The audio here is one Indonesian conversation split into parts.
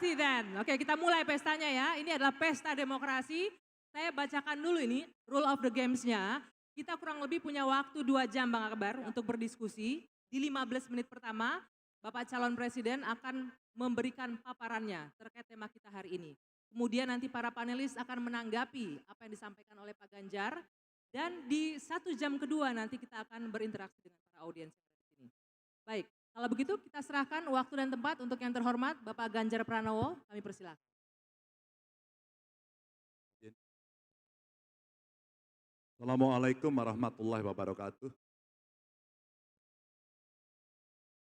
demokrasi then. Oke, kita mulai pestanya ya. Ini adalah pesta demokrasi. Saya bacakan dulu ini rule of the games-nya. Kita kurang lebih punya waktu 2 jam Bang Akbar untuk berdiskusi. Di 15 menit pertama, Bapak calon presiden akan memberikan paparannya terkait tema kita hari ini. Kemudian nanti para panelis akan menanggapi apa yang disampaikan oleh Pak Ganjar. Dan di 1 jam kedua nanti kita akan berinteraksi dengan para audiens yang ada di sini. Baik. Kalau begitu kita serahkan waktu dan tempat untuk yang terhormat Bapak Ganjar Pranowo, kami persilakan. Assalamualaikum warahmatullahi wabarakatuh.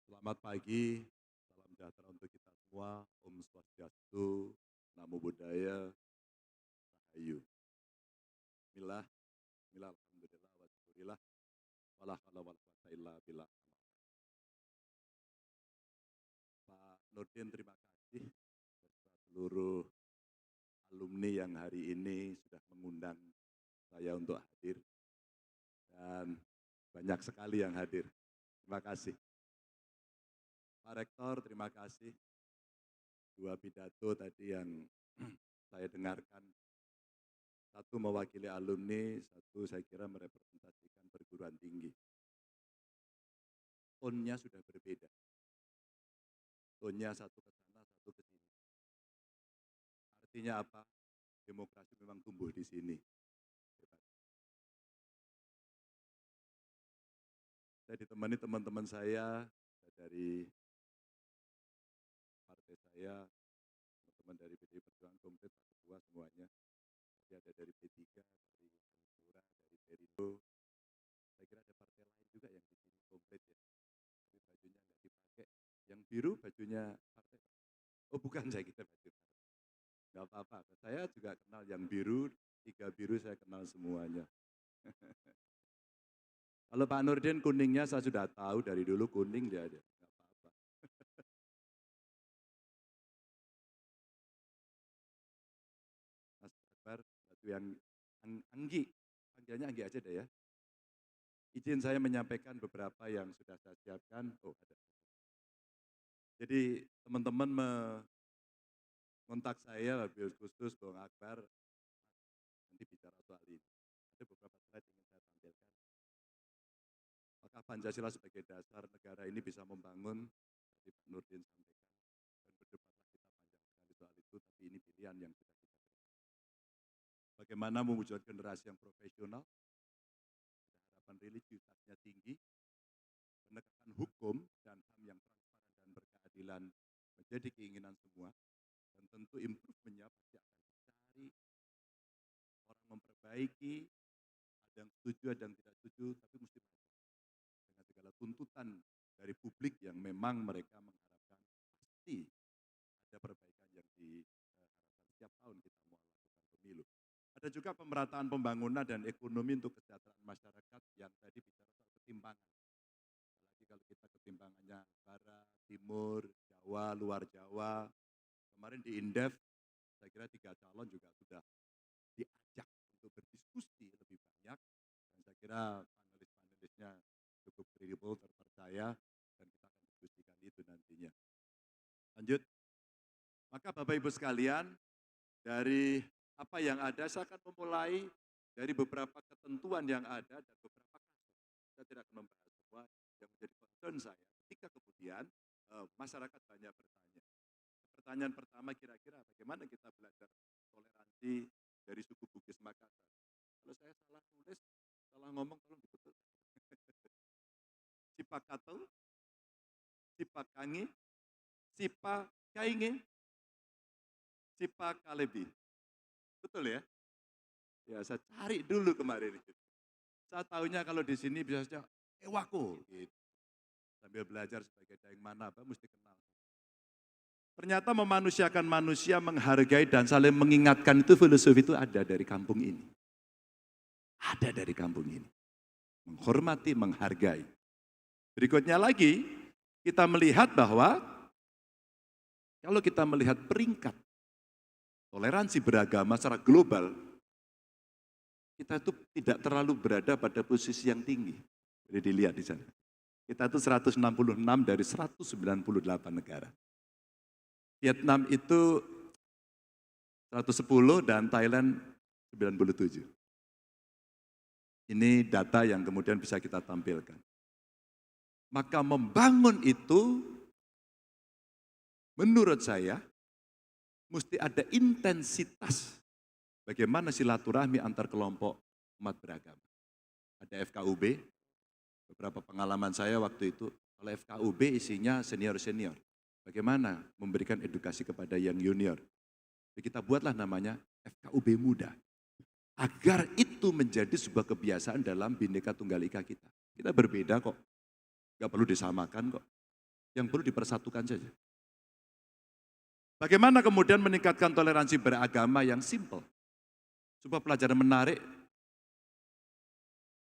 Selamat pagi, salam sejahtera untuk kita semua. Om Swastiastu, Namo Buddhaya, Rahayu. Bismillah, Bismillah, Alhamdulillah, wa syukurillah, wala hawla wala quwwata illa billah. Pak Nurdin, terima kasih serta seluruh alumni yang hari ini sudah mengundang saya untuk hadir. Dan banyak sekali yang hadir. Terima kasih. Pak Rektor, terima kasih. 2 pidato tadi yang saya dengarkan. Satu mewakili alumni, satu saya kira merepresentasikan perguruan tinggi. Tone-nya sudah berbeda. Tone-nya satu ke sana, satu ke sini. Artinya apa? Demokrasi memang tumbuh di sini. Saya ditemani teman-teman saya dari partai saya, teman-teman dari PDI Perjuangan komplit, Pak Ketua semuanya. Ada dari P3, dari Hanura, dari Perindo. Saya kira ada partai lain juga yang di sini komplit ya. Tapi bajunya nggak dipakai. Yang biru bajunya partai. Oh bukan, saya kira baju partai. Nggak apa-apa. Saya juga kenal yang biru, 3 biru saya kenal semuanya. Kalau Pak Nurdin kuningnya saya sudah tahu dari dulu kuning dia ada. Nggak apa-apa. Mas Akbar, satu yang Anggi, panggilannya Anggi aja deh ya. Izin saya menyampaikan beberapa yang sudah saya siapkan. Oh ada. Jadi teman-teman mengontak saya, wabil khusus Bang Akbar, nanti bicara soal ini. Ada beberapa slide yang ingin saya tampilkan. Maka Pancasila sebagai dasar negara ini bisa membangun, tadi Pak Nurdin sampaikan, dan berdebatlah kita panjang sekali soal itu, tapi ini pilihan yang sudah kita berikan. Bagaimana mewujudkan generasi yang profesional, harapan religiusitasnya tinggi, penegakan hukum dan HAM yang transparan dan berkeadilan menjadi keinginan semua, dan tentu improvementnya pasti akan dicari, orang memperbaiki, ada yang setuju, ada yang tidak setuju, tapi mesti wajar. Dengan segala tuntutan dari publik yang memang mereka mengharapkan pasti ada perbaikan yang diharapkan setiap tahun kita mau lakukan pemilu. Ada juga pemerataan pembangunan dan ekonomi untuk kesejahteraan masyarakat yang tadi bicara soal ketimpangan. Apalagi kalau kita ketimpangannya barat, timur, Jawa, luar Jawa. Kemarin di Indef, saya kira 3 calon juga sudah diajak untuk berdiskusi lebih banyak. Dan saya kira panelis-panelisnya cukup kredibel, terpercaya, dan kita akan diskusikan itu nantinya. Lanjut. Maka Bapak Ibu sekalian, dari apa yang ada, saya akan memulai dari beberapa ketentuan yang ada dan beberapa kasus. Saya tidak akan membahas semua yang menjadi concern saya. Ketika kemudian masyarakat banyak bertanya. Pertanyaan pertama kira-kira bagaimana kita belajar toleransi dari suku Bugis Makassar. Kalau saya salah nulis, salah ngomong, tolong dibetul. Sipakatel, Sipakangi, Sipakainge, Sipakalebi. Betul ya? Ya saya cari dulu kemarin itu. Saya tahunya kalau di sini biasanya Ewako gitu. Sambil belajar sebagai daeng Manaba mesti kenal. Ternyata memanusiakan manusia, menghargai dan saling mengingatkan itu filosofi itu ada dari kampung ini. Ada dari kampung ini. Menghormati, menghargai. Berikutnya lagi, kita melihat bahwa kalau kita melihat peringkat toleransi beragama secara global, kita itu tidak terlalu berada pada posisi yang tinggi. Jadi dilihat di sana. Kita itu 166 dari 198 negara. Vietnam itu 110 dan Thailand 97. Ini data yang kemudian bisa kita tampilkan. Maka membangun itu menurut saya mesti ada intensitas bagaimana silaturahmi antar kelompok umat beragama. Ada FKUB, beberapa pengalaman saya waktu itu, kalau FKUB isinya senior-senior. Bagaimana memberikan edukasi kepada yang junior. Kita buatlah namanya FKUB Muda. Agar itu menjadi sebuah kebiasaan dalam Bhinneka Tunggal Ika kita. Kita berbeda kok, gak perlu disamakan kok. Yang perlu dipersatukan saja. Bagaimana kemudian meningkatkan toleransi beragama yang simple? Sebuah pelajaran menarik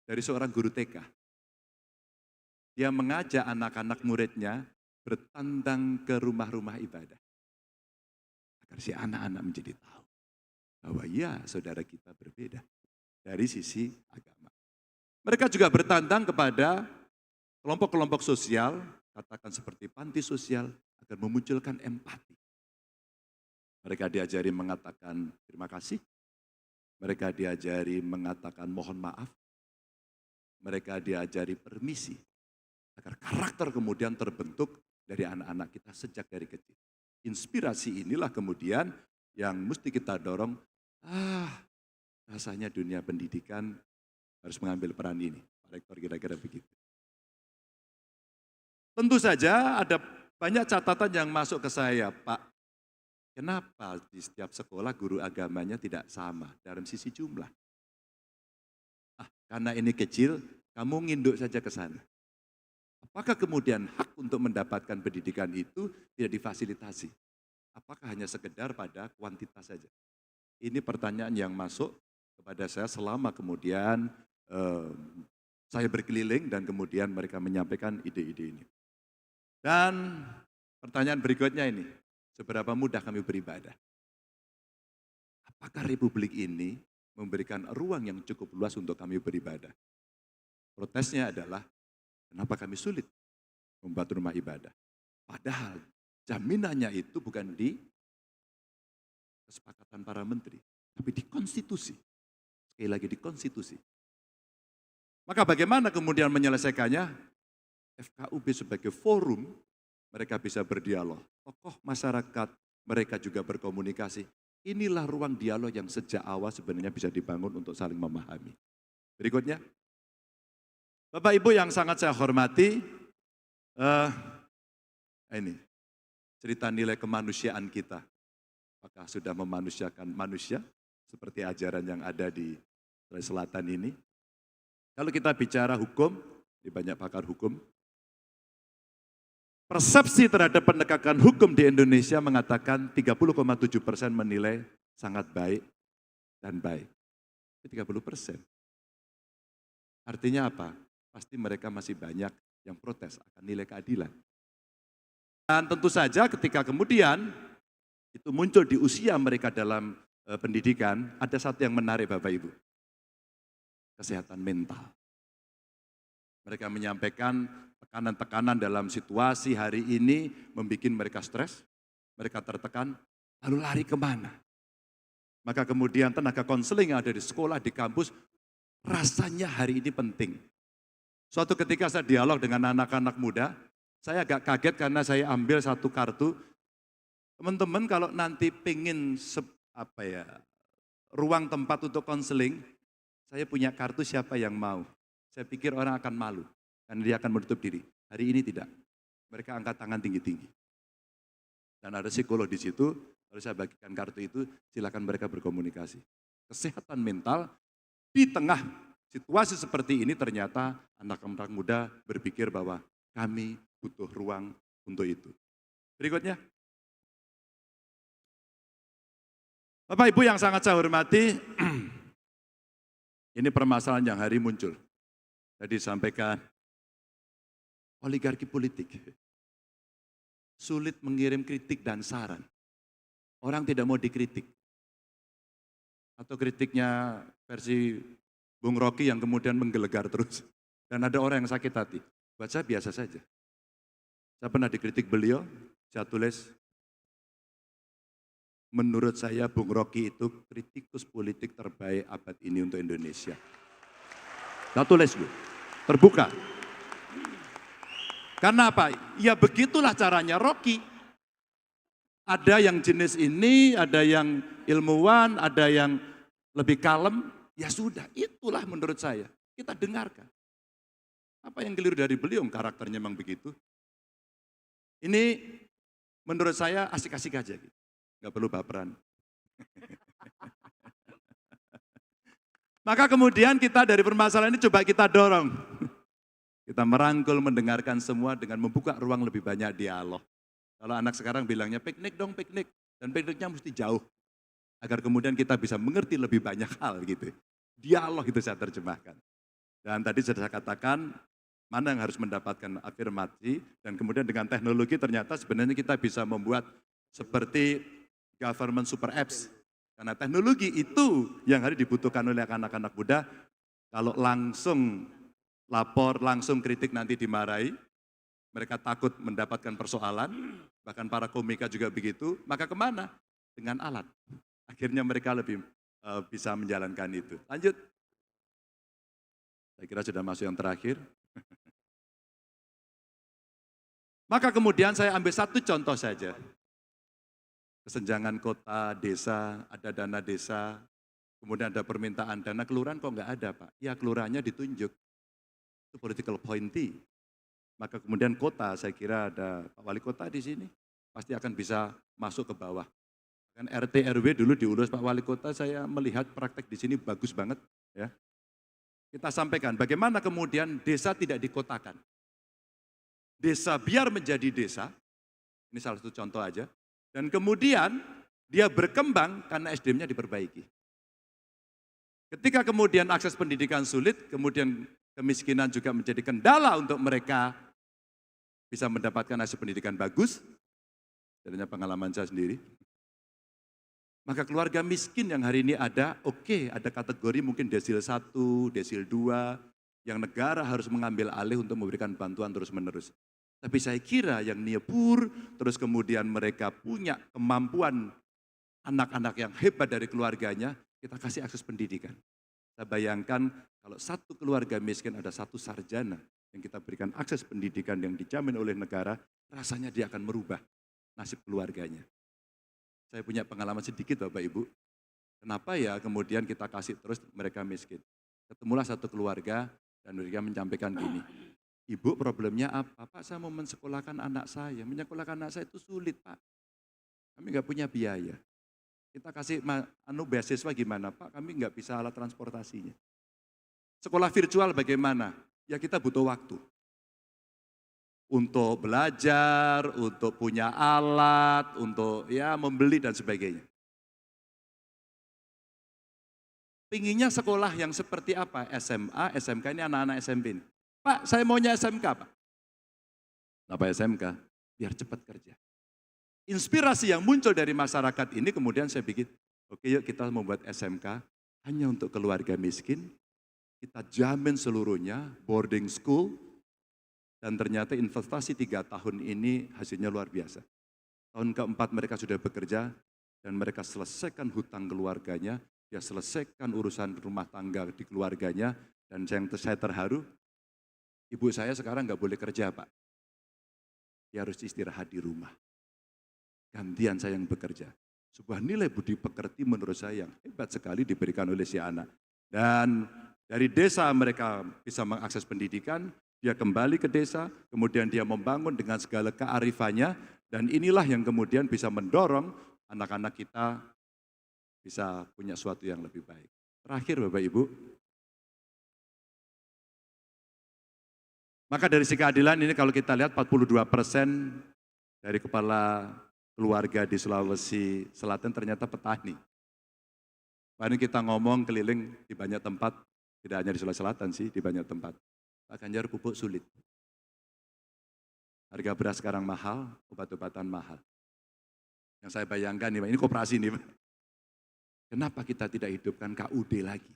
dari seorang guru TK. Dia mengajak anak-anak muridnya bertandang ke rumah-rumah ibadah. Agar si anak-anak menjadi tahu bahwa ya saudara kita berbeda dari sisi agama. Mereka juga bertandang kepada kelompok-kelompok sosial, katakan seperti panti sosial, agar memunculkan empati. Mereka diajari mengatakan terima kasih, mereka diajari mengatakan mohon maaf, mereka diajari permisi, agar karakter kemudian terbentuk dari anak-anak kita sejak dari kecil. Inspirasi inilah kemudian yang mesti kita dorong, rasanya dunia pendidikan harus mengambil peran ini. Pak Rektor kira-kira begitu. Tentu saja ada banyak catatan yang masuk ke saya, Pak. Kenapa di setiap sekolah guru agamanya tidak sama dalam sisi jumlah? Karena ini kecil, kamu nginduk saja ke sana. Apakah kemudian hak untuk mendapatkan pendidikan itu tidak difasilitasi? Apakah hanya sekedar pada kuantitas saja? Ini pertanyaan yang masuk kepada saya selama kemudian saya berkeliling dan kemudian mereka menyampaikan ide-ide ini. Dan pertanyaan berikutnya ini, seberapa mudah kami beribadah? Apakah Republik ini memberikan ruang yang cukup luas untuk kami beribadah? Protesnya adalah, kenapa kami sulit membuat rumah ibadah? Padahal jaminannya itu bukan di kesepakatan para menteri, tapi di konstitusi. Sekali lagi di konstitusi. Maka bagaimana kemudian menyelesaikannya? FKUB sebagai forum, mereka bisa berdialog. Tokoh masyarakat, mereka juga berkomunikasi. Inilah ruang dialog yang sejak awal sebenarnya bisa dibangun untuk saling memahami. Berikutnya, Bapak Ibu yang sangat saya hormati, ini cerita nilai kemanusiaan kita. Apakah sudah memanusiakan manusia seperti ajaran yang ada di Sulawesi Selatan ini? Kalau kita bicara hukum, di banyak pakar hukum, persepsi terhadap penegakan hukum di Indonesia mengatakan 30,7% menilai sangat baik dan baik. 30%. Artinya apa? Pasti mereka masih banyak yang protes akan nilai keadilan. Dan tentu saja ketika kemudian itu muncul di usia mereka dalam pendidikan, ada satu yang menarik Bapak Ibu. Kesehatan mental. Mereka menyampaikan tekanan-tekanan dalam situasi hari ini membuat mereka stres, mereka tertekan, lalu lari kemana? Maka kemudian tenaga konseling yang ada di sekolah, di kampus, rasanya hari ini penting. Suatu ketika saya dialog dengan anak-anak muda, saya agak kaget karena saya ambil satu kartu. Teman-teman kalau nanti pengen ruang tempat untuk konseling, saya punya kartu siapa yang mau. Saya pikir orang akan malu. Dan dia akan menutup diri. Hari ini tidak. Mereka angkat tangan tinggi-tinggi. Dan ada psikolog di situ, kalau saya bagikan kartu itu, silakan mereka berkomunikasi. Kesehatan mental di tengah situasi seperti ini ternyata anak-anak muda berpikir bahwa kami butuh ruang untuk itu. Berikutnya. Bapak Ibu yang sangat saya hormati, ini permasalahan yang hari muncul. Tadi disampaikan, oligarki politik, sulit mengirim kritik dan saran. Orang tidak mau dikritik. Atau kritiknya versi Bung Rocky yang kemudian menggelegar terus. Dan ada orang yang sakit hati. Buat saya biasa saja. Saya pernah dikritik beliau, saya tulis, menurut saya Bung Rocky itu kritikus politik terbaik abad ini untuk Indonesia. Saya tulis loh, terbuka. Karena apa? Ya begitulah caranya Rocky. Ada yang jenis ini, ada yang ilmuwan, ada yang lebih kalem. Ya sudah, itulah menurut saya. Kita dengarkan. Apa yang keliru dari beliau? Karakternya memang begitu. Ini menurut saya asik-asik aja. Gitu. Nggak perlu baperan. Maka kemudian kita dari permasalahan ini coba kita dorong. Kita merangkul, mendengarkan semua dengan membuka ruang lebih banyak dialog. Kalau anak sekarang bilangnya piknik dong, piknik. Dan pikniknya mesti jauh. Agar kemudian kita bisa mengerti lebih banyak hal gitu. Dialog itu saya terjemahkan. Dan tadi sudah saya katakan, mana yang harus mendapatkan afirmasi. Dan kemudian dengan teknologi ternyata sebenarnya kita bisa membuat seperti government super apps. Karena teknologi itu yang harus dibutuhkan oleh anak-anak muda. Kalau langsung lapor, langsung kritik nanti dimarahi, mereka takut mendapatkan persoalan, bahkan para komika juga begitu, maka kemana? Dengan alat. Akhirnya mereka lebih bisa menjalankan itu. Lanjut. Saya kira sudah masuk yang terakhir. Maka kemudian saya ambil satu contoh saja. Kesenjangan kota, desa, ada dana desa, kemudian ada permintaan dana, kelurahan kok nggak ada Pak? Ya kelurahannya ditunjuk. Itu political appointee. Maka kemudian kota, saya kira ada Pak Wali Kota di sini, pasti akan bisa masuk ke bawah. Kan RT RW dulu diurus Pak Wali Kota, saya melihat praktek di sini bagus banget. Ya. Kita sampaikan bagaimana kemudian desa tidak dikotakan. Desa biar menjadi desa, ini salah satu contoh aja, dan kemudian dia berkembang karena SDM-nya diperbaiki. Ketika kemudian akses pendidikan sulit, kemudian kemiskinan juga menjadi kendala untuk mereka bisa mendapatkan hasil pendidikan bagus, jadinya pengalaman saya sendiri. Maka keluarga miskin yang hari ini ada, oke, ada kategori mungkin desil 1, desil 2, yang negara harus mengambil alih untuk memberikan bantuan terus-menerus. Tapi saya kira yang nyebur, terus kemudian mereka punya kemampuan anak-anak yang hebat dari keluarganya, kita kasih akses pendidikan. Saya bayangkan kalau satu keluarga miskin ada satu sarjana yang kita berikan akses pendidikan yang dijamin oleh negara, rasanya dia akan merubah nasib keluarganya. Saya punya pengalaman sedikit Bapak Ibu. Kenapa ya kemudian kita kasih terus mereka miskin. Ketemulah satu keluarga dan mereka menyampaikan gini, Ibu problemnya apa? Pak saya mau mensekolahkan anak saya. Menyekolahkan anak saya itu sulit Pak. Kami nggak punya biaya. Kita kasih beasiswa gimana Pak? Kami nggak bisa alat transportasinya. Sekolah virtual bagaimana? Ya kita butuh waktu. Untuk belajar, untuk punya alat, untuk ya membeli dan sebagainya. Pinginnya sekolah yang seperti apa? SMA, SMK ini anak-anak SMP ini. Pak, saya maunya SMK Pak. Kenapa SMK? Biar cepat kerja. Inspirasi yang muncul dari masyarakat ini kemudian saya bikin, oke yuk kita membuat SMK hanya untuk keluarga miskin. Kita jamin seluruhnya, boarding school, dan ternyata investasi 3 tahun ini hasilnya luar biasa. Tahun keempat mereka sudah bekerja dan mereka selesaikan hutang keluarganya, dia selesaikan urusan rumah tangga di keluarganya, dan yang saya terharu, ibu saya sekarang nggak boleh kerja Pak. Dia harus istirahat di rumah. Gantian saya yang bekerja. Sebuah nilai budi pekerti menurut saya yang hebat sekali diberikan oleh si anak. Dan dari desa mereka bisa mengakses pendidikan, dia kembali ke desa, kemudian dia membangun dengan segala kearifannya, dan inilah yang kemudian bisa mendorong anak-anak kita bisa punya sesuatu yang lebih baik. Terakhir Bapak Ibu, maka dari segi keadilan ini kalau kita lihat 42% dari kepala keluarga di Sulawesi Selatan ternyata petani. Kemarin kita ngomong keliling di banyak tempat, tidak hanya di Sulawesi Selatan sih, di banyak tempat. Pak Ganjar pupuk sulit. Harga beras sekarang mahal, obat-obatan mahal. Yang saya bayangkan nih, ini koperasi nih. Kenapa kita tidak hidupkan KUD lagi?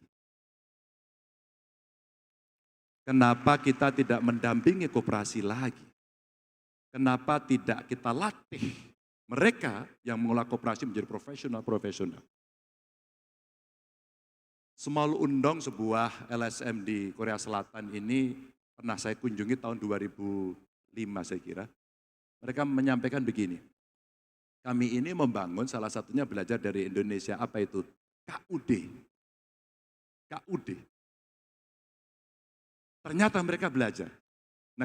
Kenapa kita tidak mendampingi koperasi lagi? Kenapa tidak kita latih Mereka yang mengelola koperasi menjadi profesional. Small Undong, sebuah LSM di Korea Selatan ini pernah saya kunjungi tahun 2005 saya kira. Mereka menyampaikan begini, kami ini membangun salah satunya belajar dari Indonesia, apa itu? KUD. Ternyata mereka belajar. Nah,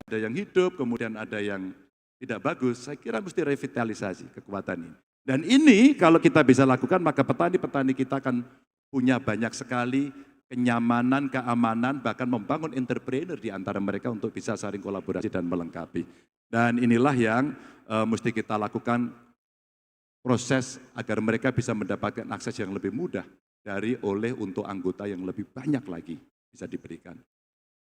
ada yang hidup, kemudian ada yang tidak bagus, saya kira mesti revitalisasi kekuatan ini. Dan ini kalau kita bisa lakukan, maka petani-petani kita akan punya banyak sekali kenyamanan, keamanan, bahkan membangun entrepreneur di antara mereka untuk bisa saling kolaborasi dan melengkapi. Dan inilah yang mesti kita lakukan, proses agar mereka bisa mendapatkan akses yang lebih mudah untuk anggota yang lebih banyak lagi bisa diberikan.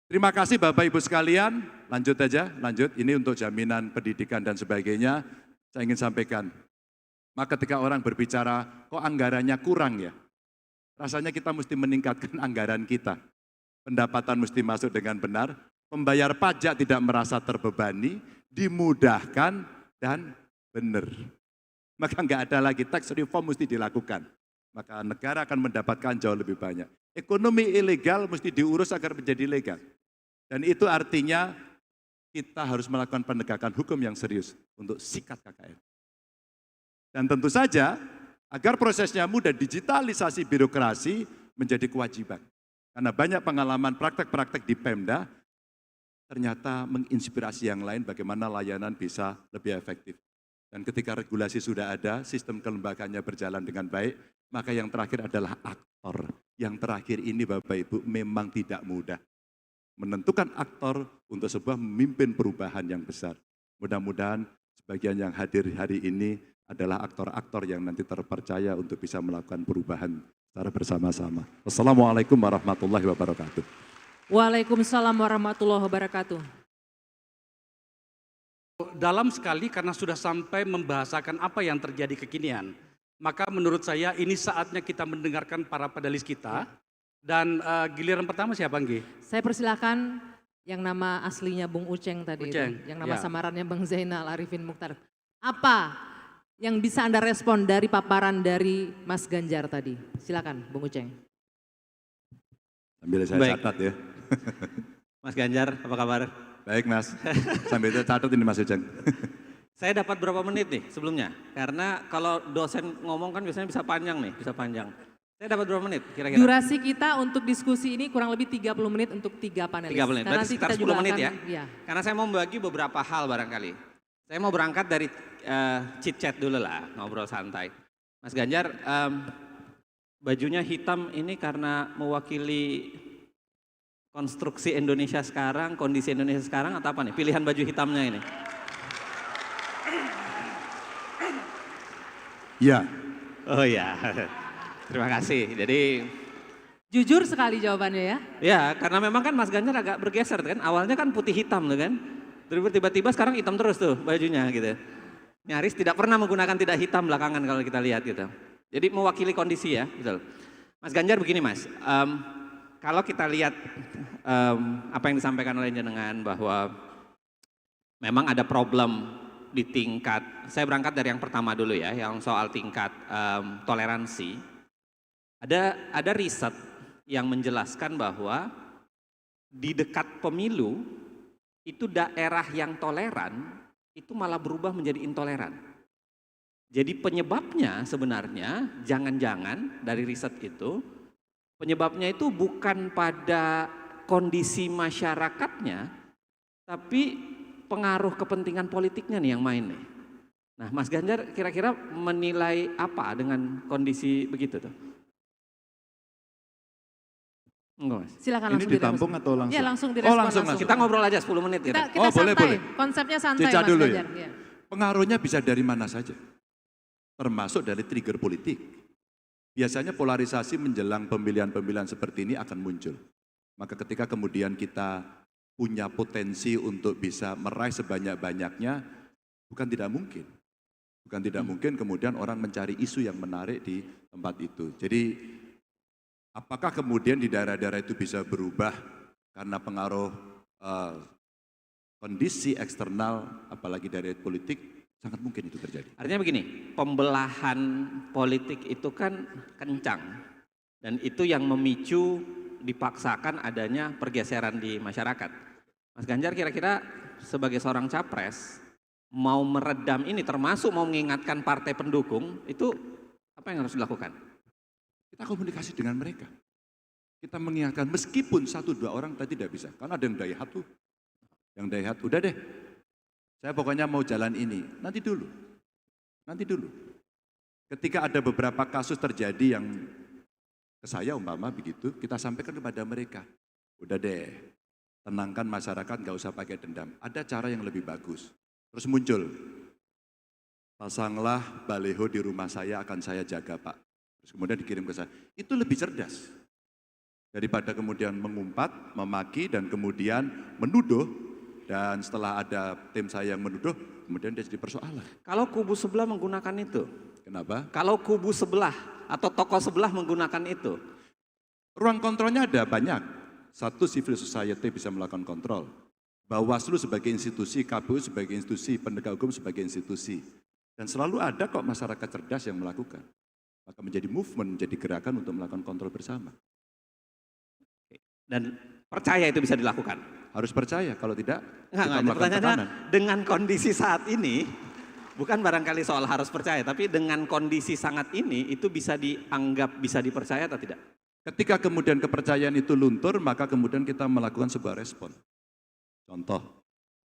Terima kasih Bapak Ibu sekalian, lanjut aja, lanjut. Ini untuk jaminan pendidikan dan sebagainya, saya ingin sampaikan. Maka ketika orang berbicara, kok anggarannya kurang ya? Rasanya kita mesti meningkatkan anggaran kita. Pendapatan mesti masuk dengan benar, pembayar pajak tidak merasa terbebani, dimudahkan dan benar. Maka nggak ada lagi tax reform mesti dilakukan. Maka negara akan mendapatkan jauh lebih banyak. Ekonomi ilegal mesti diurus agar menjadi legal. Dan itu artinya kita harus melakukan penegakan hukum yang serius untuk sikat KKN. Dan tentu saja agar prosesnya mudah, digitalisasi birokrasi menjadi kewajiban. Karena banyak pengalaman praktek-praktek di Pemda ternyata menginspirasi yang lain bagaimana layanan bisa lebih efektif. Dan ketika regulasi sudah ada, sistem kelembagaannya berjalan dengan baik, maka yang terakhir adalah aktor. Yang terakhir ini Bapak Ibu memang tidak mudah. Menentukan aktor untuk sebuah memimpin perubahan yang besar. Mudah-mudahan sebagian yang hadir hari ini adalah aktor-aktor yang nanti terpercaya untuk bisa melakukan perubahan secara bersama-sama. Wassalamualaikum warahmatullahi wabarakatuh. Waalaikumsalam warahmatullahi wabarakatuh. Dalam sekali karena sudah sampai membahasakan apa yang terjadi kekinian. Maka menurut saya ini saatnya kita mendengarkan para panelis kita. Dan giliran pertama siapa, Anggi? Saya persilakan yang nama aslinya Bung Uceng tadi, Uceng, yang nama ya. samarannya Bang Zainal Arifin Mukhtar. Apa yang bisa Anda respon dari paparan dari Mas Ganjar tadi? Silakan Bung Uceng. Sambil saya Baik. catat ya. Mas Ganjar, apa kabar? Baik Mas, sambil saya catat ini Mas Ujang. Saya dapat berapa menit nih sebelumnya? Karena kalau dosen ngomong kan biasanya bisa panjang nih, bisa panjang. Saya dapat berapa menit kira-kira? Durasi kita untuk diskusi ini kurang lebih 30 menit untuk 3 panelis. 3 menit, Karena berarti nanti sekitar kita 10 juga menit akan, ya? Karena saya mau membagi beberapa hal barangkali. Saya mau berangkat dari chit-chat dulu lah, ngobrol santai. Mas Ganjar, bajunya hitam ini karena mewakili konstruksi Indonesia sekarang, kondisi Indonesia sekarang atau apa nih? Pilihan baju hitamnya ini? Iya. Oh iya, terima kasih. Jadi Jujur sekali jawabannya ya. ya, karena memang kan Mas Ganjar agak bergeser kan. Awalnya kan putih hitam tuh kan. Terus tiba-tiba sekarang hitam terus tuh bajunya gitu. Nyaris tidak pernah menggunakan tidak hitam belakangan kalau kita lihat gitu. Jadi mewakili kondisi ya, betul. Mas Ganjar begini Mas, kalau kita lihat apa yang disampaikan oleh jenengan bahwa memang ada problem di tingkat, saya berangkat dari yang pertama dulu ya, yang soal tingkat toleransi. Ada riset yang menjelaskan bahwa di dekat pemilu itu daerah yang toleran itu malah berubah menjadi intoleran. Jadi penyebabnya sebenarnya jangan-jangan dari riset itu penyebabnya itu bukan pada kondisi masyarakatnya, tapi pengaruh kepentingan politiknya nih yang main nih. Nah, Mas Ganjar kira-kira menilai apa dengan kondisi begitu tuh? Enggak, Mas. Silakan Ini langsung ditampung direspon. atau langsung? Ya langsung direspon. langsung. Kita ngobrol aja 10 menit gitu. Kita Oh, boleh, santai, boleh. konsepnya santai Cica Mas dulu Ganjar. ya. Ya. Pengaruhnya bisa dari mana saja, termasuk dari trigger politik. Biasanya polarisasi menjelang pemilihan-pemilihan seperti ini akan muncul. Maka ketika kemudian kita punya potensi untuk bisa meraih sebanyak-banyaknya, bukan tidak mungkin. Bukan tidak mungkin kemudian orang mencari isu yang menarik di tempat itu. Jadi apakah kemudian di daerah-daerah itu bisa berubah karena pengaruh kondisi eksternal, apalagi dari politik? Sangat mungkin itu terjadi. Artinya begini, pembelahan politik itu kan kencang. Dan itu yang memicu dipaksakan adanya pergeseran di masyarakat. Mas Ganjar kira-kira sebagai seorang capres, mau meredam ini termasuk mau mengingatkan partai pendukung, itu apa yang harus dilakukan? Kita komunikasi dengan mereka. Kita mengingatkan meskipun 1-2 orang tadi tidak bisa. Karena ada yang daihat tuh. Yang daihat, udah deh. Saya pokoknya mau jalan ini. Nanti dulu. Ketika ada beberapa kasus terjadi yang ke saya umpama begitu, kita sampaikan kepada mereka. Udah deh, tenangkan masyarakat, nggak usah pakai dendam. Ada cara yang lebih bagus. Terus muncul, pasanglah baliho di rumah saya, akan saya jaga Pak. Terus kemudian dikirim ke saya. Itu lebih cerdas. Daripada kemudian mengumpat, memaki, dan kemudian menuduh. Dan setelah ada tim saya yang menuduh, kemudian dia jadi persoalan. Kalau kubu sebelah menggunakan itu? Kenapa? Kalau kubu sebelah atau tokoh sebelah menggunakan itu? Ruang kontrolnya ada banyak. Satu, civil society bisa melakukan kontrol. Bawaslu sebagai institusi, KPU sebagai institusi, penegak hukum sebagai institusi. Dan selalu ada kok masyarakat cerdas yang melakukan. Maka menjadi movement, menjadi gerakan untuk melakukan kontrol bersama. Dan percaya itu bisa dilakukan? Harus percaya, kalau tidak kita Enggak, melakukan tekanan. pertanyaannya dengan kondisi saat ini, bukan barangkali soal harus percaya, tapi dengan kondisi sangat ini, itu bisa dianggap, bisa dipercaya atau tidak? Ketika kemudian kepercayaan itu luntur, maka kemudian kita melakukan sebuah respon. Contoh,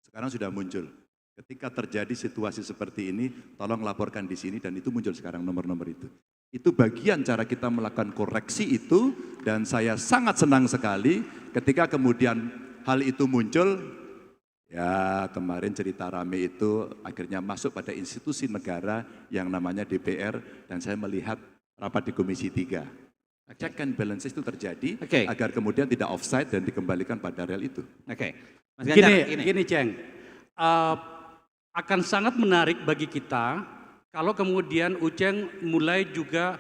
sekarang sudah muncul. Ketika terjadi situasi seperti ini, tolong laporkan di sini, dan itu muncul sekarang nomor-nomor itu. Itu bagian cara kita melakukan koreksi itu, dan saya sangat senang sekali ketika kemudian hal itu muncul, ya kemarin cerita rame itu akhirnya masuk pada institusi negara yang namanya DPR, dan saya melihat rapat di Komisi 3. Check and balances itu terjadi agar kemudian tidak offside dan dikembalikan pada rel itu. Oke. Mas Ganjar, Gini Ceng, akan sangat menarik bagi kita kalau kemudian Uceng mulai juga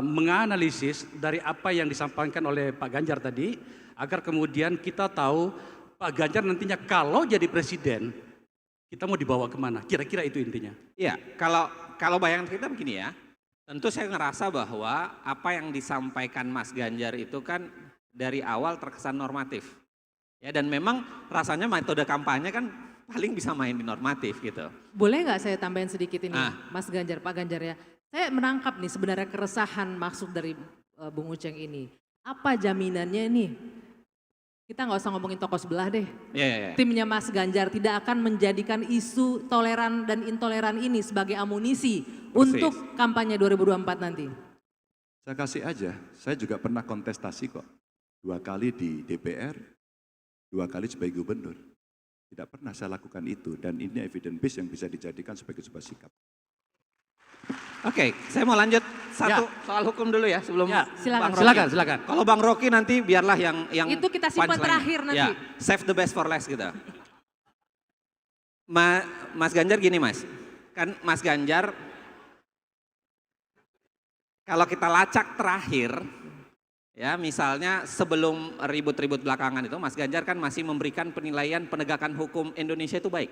menganalisis dari apa yang disampaikan oleh Pak Ganjar tadi, agar kemudian kita tahu Pak Ganjar nantinya kalau jadi presiden, kita mau dibawa kemana? Kira-kira itu intinya. Iya, kalau bayangan kita begini ya, tentu saya ngerasa bahwa apa yang disampaikan Mas Ganjar itu kan dari awal terkesan normatif. Ya, dan memang rasanya metode kampanye kan paling bisa main di normatif gitu. Boleh nggak saya tambahin sedikit ini, Mas Ganjar, Pak Ganjar ya. Saya menangkap nih sebenarnya keresahan maksud dari Bung Uceng ini. Apa jaminannya nih? Kita nggak usah ngomongin tokoh sebelah deh. Timnya Mas Ganjar tidak akan menjadikan isu toleran dan intoleran ini sebagai amunisi untuk kampanye 2024 nanti. Saya kasih aja, saya juga pernah kontestasi kok. 2 kali di DPR, 2 kali sebagai gubernur. Tidak pernah saya lakukan itu, dan ini evidence base yang bisa dijadikan sebagai sebuah sikap. Oke, saya mau lanjut satu soal hukum dulu ya sebelum Silakan. Bang Rocky. Silakan. Kalau Bang Rocky nanti biarlah yang itu kita simpan terakhir nanti. Ya, save the best for last gitu. Mas Ganjar gini Mas, kan Mas Ganjar kalau kita lacak terakhir, ya misalnya sebelum ribut-ribut belakangan itu, Mas Ganjar kan masih memberikan penilaian penegakan hukum Indonesia itu baik.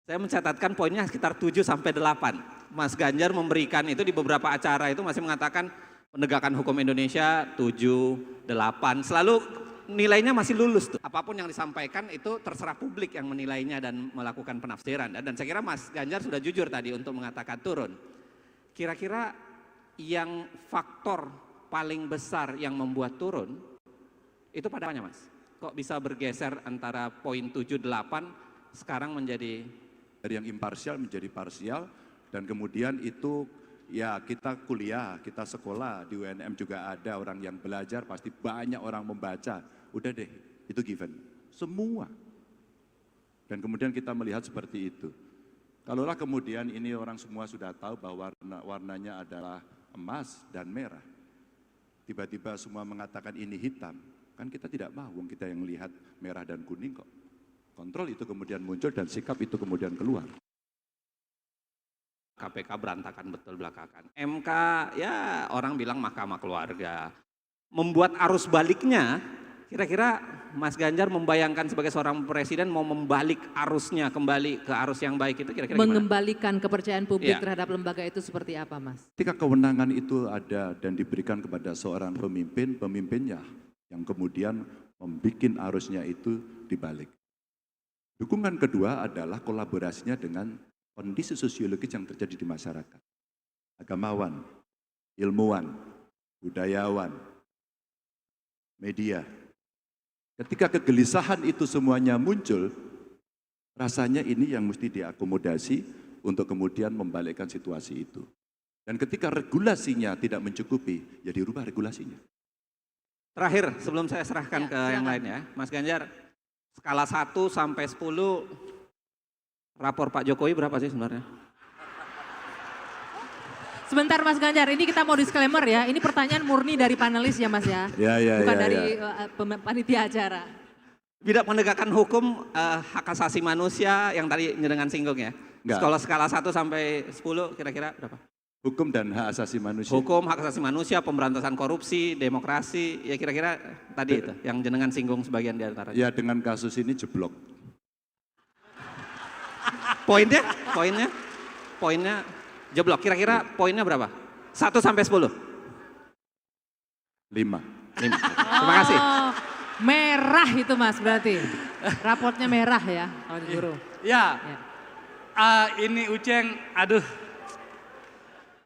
Saya mencatatkan poinnya sekitar 7-8. Mas Ganjar memberikan itu di beberapa acara itu masih mengatakan penegakan hukum Indonesia 7, 8. Selalu nilainya masih lulus tuh. Apapun yang disampaikan itu terserah publik yang menilainya dan melakukan penafsiran. Dan saya kira Mas Ganjar sudah jujur tadi untuk mengatakan turun. Kira-kira yang faktor paling besar yang membuat turun itu pada apanya Mas? Kok bisa bergeser antara poin 7, 8 sekarang menjadi dari yang imparsial menjadi parsial, dan kemudian itu ya kita kuliah, kita sekolah, di UNM juga ada orang yang belajar, pasti banyak orang membaca, udah deh itu given, semua. Dan kemudian kita melihat seperti itu. Kalaulah kemudian ini orang semua sudah tahu bahwa warnanya adalah emas dan merah, tiba-tiba semua mengatakan ini hitam, kan kita tidak mau, kita yang melihat merah dan kuning kok. Kontrol itu kemudian muncul dan sikap itu kemudian keluar. KPK berantakan betul belakangan. MK ya orang bilang mahkamah keluarga. Membuat arus baliknya Kira-kira Mas Ganjar membayangkan sebagai seorang presiden mau membalik arusnya kembali ke arus yang baik itu kira-kira gimana? Mengembalikan kepercayaan publik Iya. terhadap lembaga itu seperti apa, Mas? Ketika kewenangan itu ada dan diberikan kepada seorang pemimpin, pemimpinnya yang kemudian membuat arusnya itu dibalik. Dukungan kedua adalah kolaborasinya dengan kondisi sosiologis yang terjadi di masyarakat. Agamawan, ilmuwan, budayawan, media. Ketika kegelisahan itu semuanya muncul, rasanya ini yang mesti diakomodasi untuk kemudian membalikkan situasi itu. Dan ketika regulasinya tidak mencukupi, ya dirubah regulasinya. Terakhir sebelum saya serahkan Ya, ke yang silakan. lain ya, Mas Ganjar, skala 1 sampai 10, rapor Pak Jokowi berapa sih sebenarnya? Sebentar Mas Ganjar, ini kita mau disclaimer ya. Ini pertanyaan murni dari panelis ya Mas ya. Ya, Bukan ya, dari ya. panitia acara. Bidang penegakan hukum, hak asasi manusia yang tadi dengan singgung ya. Enggak. Kalau skala 1 sampai 10 kira-kira berapa? Hukum dan hak asasi manusia. Hukum, hak asasi manusia, pemberantasan korupsi, demokrasi, ya kira-kira tadi itu yang jenengan singgung sebagian di antaranya. Ya dengan kasus ini jeblok. Poinnya jeblok. Kira-kira poinnya berapa? 1 sampai 10. 5. Terima kasih. Oh, merah itu Mas berarti. Raportnya merah ya, kalau di guru. Ya, Ya. ini Uceng, aduh.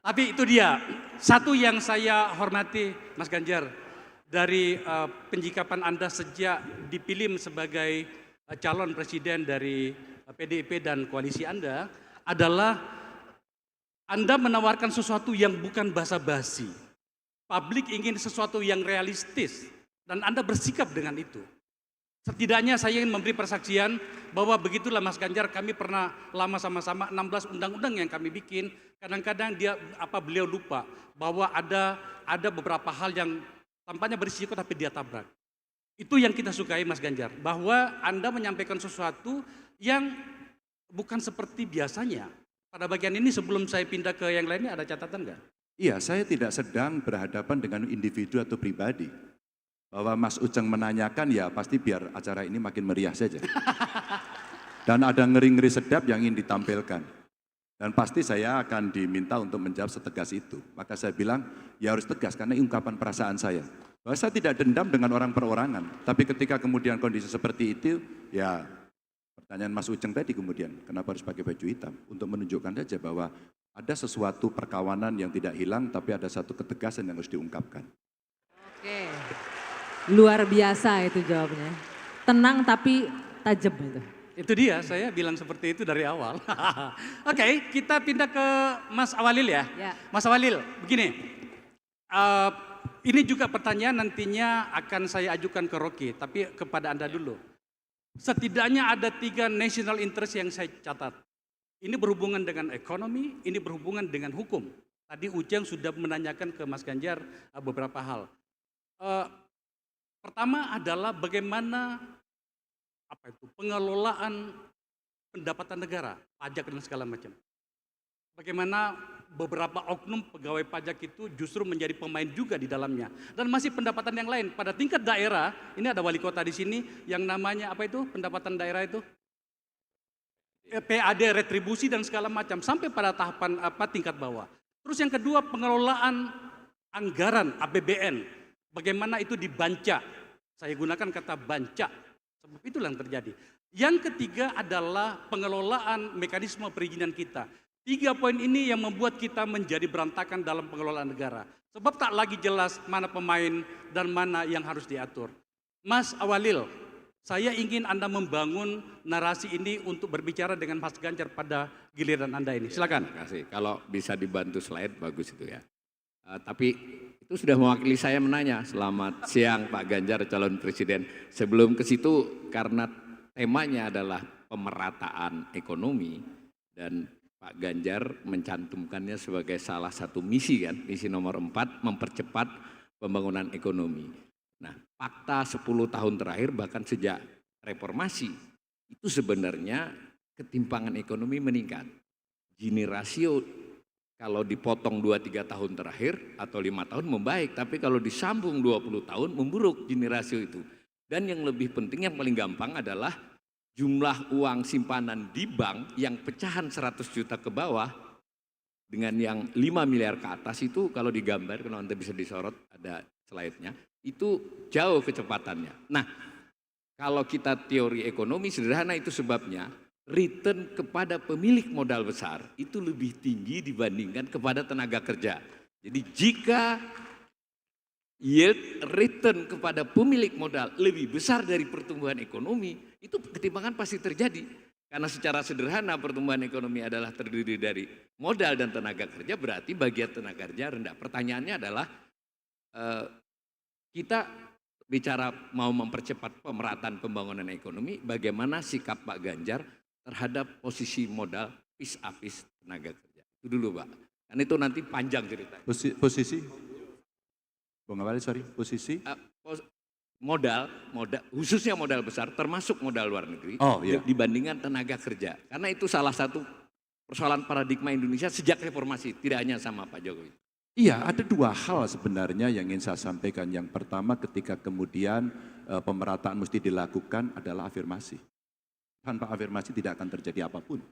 Tapi itu dia, satu yang saya hormati Mas Ganjar, dari penjikapan Anda sejak dipilih sebagai calon presiden dari PDIP dan koalisi Anda, adalah Anda menawarkan sesuatu yang bukan basa-basi. Publik ingin sesuatu yang realistis, dan Anda bersikap dengan itu. Setidaknya saya ingin memberi persaksian bahwa begitulah Mas Ganjar, kami pernah lama sama-sama 16 undang-undang yang kami bikin. Kadang-kadang beliau lupa bahwa ada beberapa hal yang tampaknya berisiko tapi dia tabrak. Itu yang kita sukai Mas Ganjar, bahwa Anda menyampaikan sesuatu yang bukan seperti biasanya. Pada bagian ini sebelum saya pindah ke yang lainnya ada catatan nggak? Iya, saya tidak sedang berhadapan dengan individu atau pribadi. Bahwa Mas Uceng menanyakan ya pasti biar acara ini makin meriah saja. Dan ada ngeri-ngeri sedap yang ingin ditampilkan. Dan pasti saya akan diminta untuk menjawab setegas itu. Maka saya bilang ya harus tegas karena ini ungkapan perasaan saya. Bahwa saya tidak dendam dengan orang perorangan. Tapi ketika kemudian kondisi seperti itu, ya pertanyaan Mas Uceng tadi kemudian, kenapa harus pakai baju hitam? Untuk menunjukkan saja bahwa ada sesuatu perkawanan yang tidak hilang, tapi ada satu ketegasan yang harus diungkapkan. Oke. Luar biasa itu jawabnya. Tenang tapi tajam itu. Itu dia, saya bilang seperti itu dari awal. Oke, kita pindah ke Mas Awalil ya. Ya. Mas Awalil, begini. Ini juga pertanyaan nantinya akan saya ajukan ke Rocky, tapi kepada Anda dulu. Setidaknya ada 3 national interest yang saya catat. Ini berhubungan dengan ekonomi, ini berhubungan dengan hukum. Tadi Ujang sudah menanyakan ke Mas Ganjar beberapa hal. Pertama adalah bagaimana pengelolaan pendapatan negara, pajak dan segala macam. Bagaimana beberapa oknum pegawai pajak itu justru menjadi pemain juga di dalamnya. Dan masih pendapatan yang lain pada tingkat daerah, ini ada wali kota di sini yang namanya pendapatan daerah itu? PAD, retribusi dan segala macam sampai pada tahapan tingkat bawah. Terus yang kedua pengelolaan anggaran APBN. Bagaimana itu dibanca? Saya gunakan kata banca, sebab itulah yang terjadi. Yang ketiga adalah pengelolaan mekanisme perizinan kita. 3 poin ini yang membuat kita menjadi berantakan dalam pengelolaan negara. Sebab tak lagi jelas mana pemain dan mana yang harus diatur. Mas Awalil, saya ingin Anda membangun narasi ini untuk berbicara dengan Mas Ganjar pada giliran Anda ini. Silakan. Terima kasih. Kalau bisa dibantu slide bagus itu ya. Tapi itu sudah mewakili saya menanya. Selamat siang Pak Ganjar calon presiden. Sebelum ke situ karena temanya adalah pemerataan ekonomi dan Pak Ganjar mencantumkannya sebagai salah satu misi kan, misi nomor 4 mempercepat pembangunan ekonomi. Nah, fakta 10 tahun terakhir bahkan sejak reformasi itu sebenarnya ketimpangan ekonomi meningkat. Gini rasio kalau dipotong 2-3 tahun terakhir atau 5 tahun membaik, tapi kalau disambung 20 tahun memburuk Gini rasio itu. Dan yang lebih penting, yang paling gampang adalah jumlah uang simpanan di bank yang pecahan 100 juta ke bawah dengan yang 5 miliar ke atas itu kalau digambar, kalau Anda bisa disorot ada slide-nya, itu jauh kecepatannya. Nah, kalau kita teori ekonomi sederhana itu sebabnya return kepada pemilik modal besar itu lebih tinggi dibandingkan kepada tenaga kerja. Jadi jika yield return kepada pemilik modal lebih besar dari pertumbuhan ekonomi, itu ketimpangan pasti terjadi. Karena secara sederhana pertumbuhan ekonomi adalah terdiri dari modal dan tenaga kerja, berarti bagian tenaga kerja rendah. Pertanyaannya adalah kita bicara mau mempercepat pemerataan pembangunan ekonomi, bagaimana sikap Pak Ganjar terhadap posisi modal vis-a-vis tenaga kerja. Itu dulu Pak, kan itu nanti panjang cerita. Posisi? Bung Awali, sorry, posisi? Modal, khususnya modal besar, termasuk modal luar negeri, dibandingkan tenaga kerja. Karena itu salah satu persoalan paradigma Indonesia sejak reformasi, tidak hanya sama Pak Jokowi. Iya, ada dua hal sebenarnya yang ingin saya sampaikan. Yang pertama, ketika kemudian pemerataan mesti dilakukan adalah afirmasi. Tanpa afirmasi tidak akan terjadi apapun.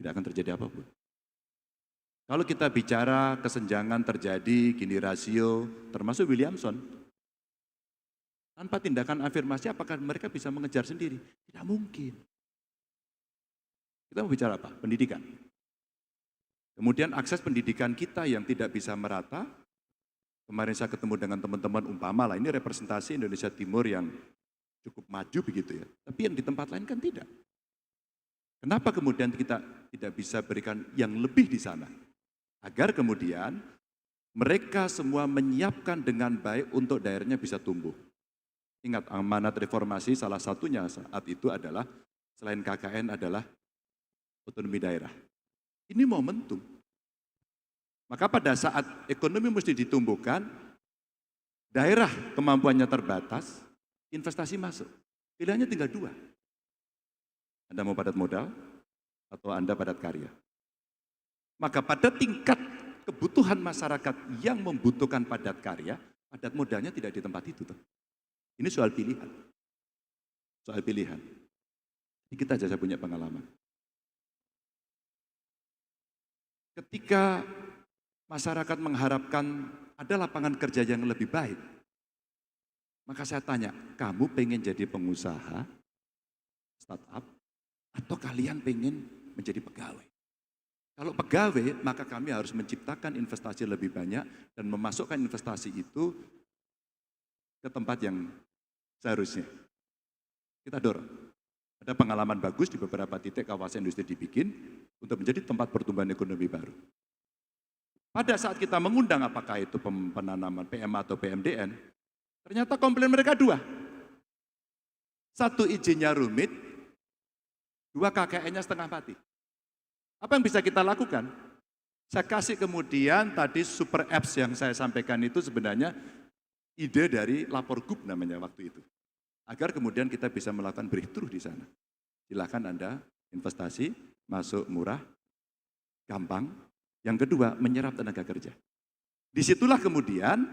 Tidak akan terjadi apapun. Kalau kita bicara kesenjangan terjadi, Gini rasio, termasuk Williamson, tanpa tindakan afirmasi apakah mereka bisa mengejar sendiri? Tidak mungkin. Kita mau bicara apa? Pendidikan. Kemudian akses pendidikan kita yang tidak bisa merata. Kemarin saya ketemu dengan teman-teman umpama lah, ini representasi Indonesia Timur yang cukup maju begitu ya. Tapi yang di tempat lain kan tidak. Kenapa kemudian kita tidak bisa berikan yang lebih di sana? Agar kemudian mereka semua menyiapkan dengan baik untuk daerahnya bisa tumbuh. Ingat amanat reformasi salah satunya saat itu adalah selain KKN adalah otonomi daerah. Ini momentum. Maka pada saat ekonomi mesti ditumbuhkan, daerah kemampuannya terbatas, investasi masuk. Pilihannya tinggal dua. Anda mau padat modal atau Anda padat karya. Maka pada tingkat kebutuhan masyarakat yang membutuhkan padat karya, padat modalnya tidak di tempat itu. Ini soal pilihan. Soal pilihan. Kita saja punya pengalaman. Ketika masyarakat mengharapkan ada lapangan kerja yang lebih baik, maka saya tanya, kamu pengen jadi pengusaha, startup, atau kalian pengen menjadi pegawai? Kalau pegawai, maka kami harus menciptakan investasi lebih banyak dan memasukkan investasi itu ke tempat yang seharusnya. Kita dorong. Ada pengalaman bagus di beberapa titik kawasan industri dibikin untuk menjadi tempat pertumbuhan ekonomi baru. Pada saat kita mengundang apakah itu penanaman PMA atau PMDN, ternyata komplain mereka dua. Satu, izinnya rumit, dua, KKN-nya setengah mati. Apa yang bisa kita lakukan? Saya kasih kemudian tadi super apps yang saya sampaikan itu sebenarnya ide dari Lapor Group namanya waktu itu. Agar kemudian kita bisa melakukan breakthrough di sana. Silakan Anda investasi, masuk murah, gampang. Yang kedua, menyerap tenaga kerja. Disitulah kemudian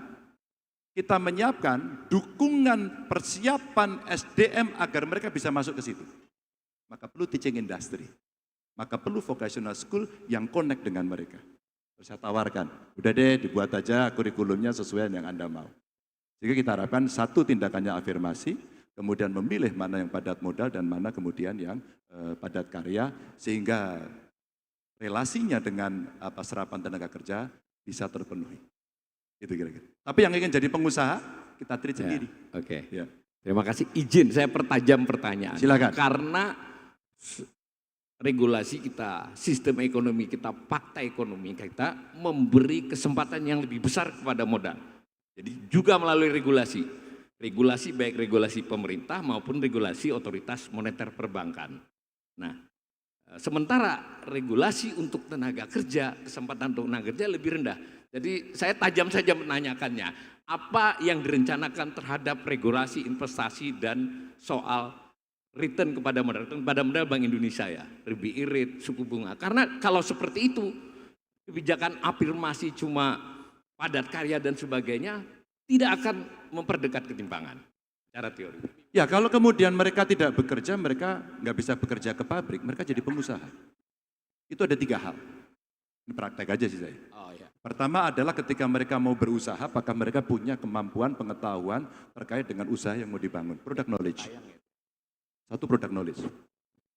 kita menyiapkan dukungan persiapan SDM agar mereka bisa masuk ke situ. Maka perlu teaching industry. Maka perlu vocational school yang connect dengan mereka. Terus saya tawarkan, udah deh dibuat aja kurikulumnya sesuai yang Anda mau. Sehingga kita harapkan satu tindakannya afirmasi, kemudian memilih mana yang padat modal dan mana kemudian yang padat karya, sehingga relasinya dengan serapan tenaga kerja bisa terpenuhi. Itu kira-kira. Tapi yang ingin jadi pengusaha, kita treat sendiri. Oke. Ya. Terima kasih. Izin saya pertajam pertanyaan. Silakan. Karena regulasi kita, sistem ekonomi kita, fakta ekonomi kita memberi kesempatan yang lebih besar kepada modal. Jadi juga melalui regulasi. Regulasi baik regulasi pemerintah maupun regulasi otoritas moneter perbankan. Nah, sementara regulasi untuk tenaga kerja, kesempatan untuk tenaga kerja lebih rendah. Jadi saya tajam saja menanyakannya, apa yang direncanakan terhadap regulasi investasi dan soal return kepada modal Bank Indonesia ya, RBI rate, suku bunga. Karena kalau seperti itu, kebijakan afirmasi cuma padat karya dan sebagainya, tidak akan memperdekat ketimpangan. Secara teori. Ya kalau kemudian mereka tidak bekerja, mereka nggak bisa bekerja ke pabrik, mereka jadi pengusaha. Itu ada 3 hal. Ini praktek aja sih saya. Oh ya. Pertama adalah ketika mereka mau berusaha, apakah mereka punya kemampuan, pengetahuan terkait dengan usaha yang mau dibangun. Product knowledge. Satu product knowledge.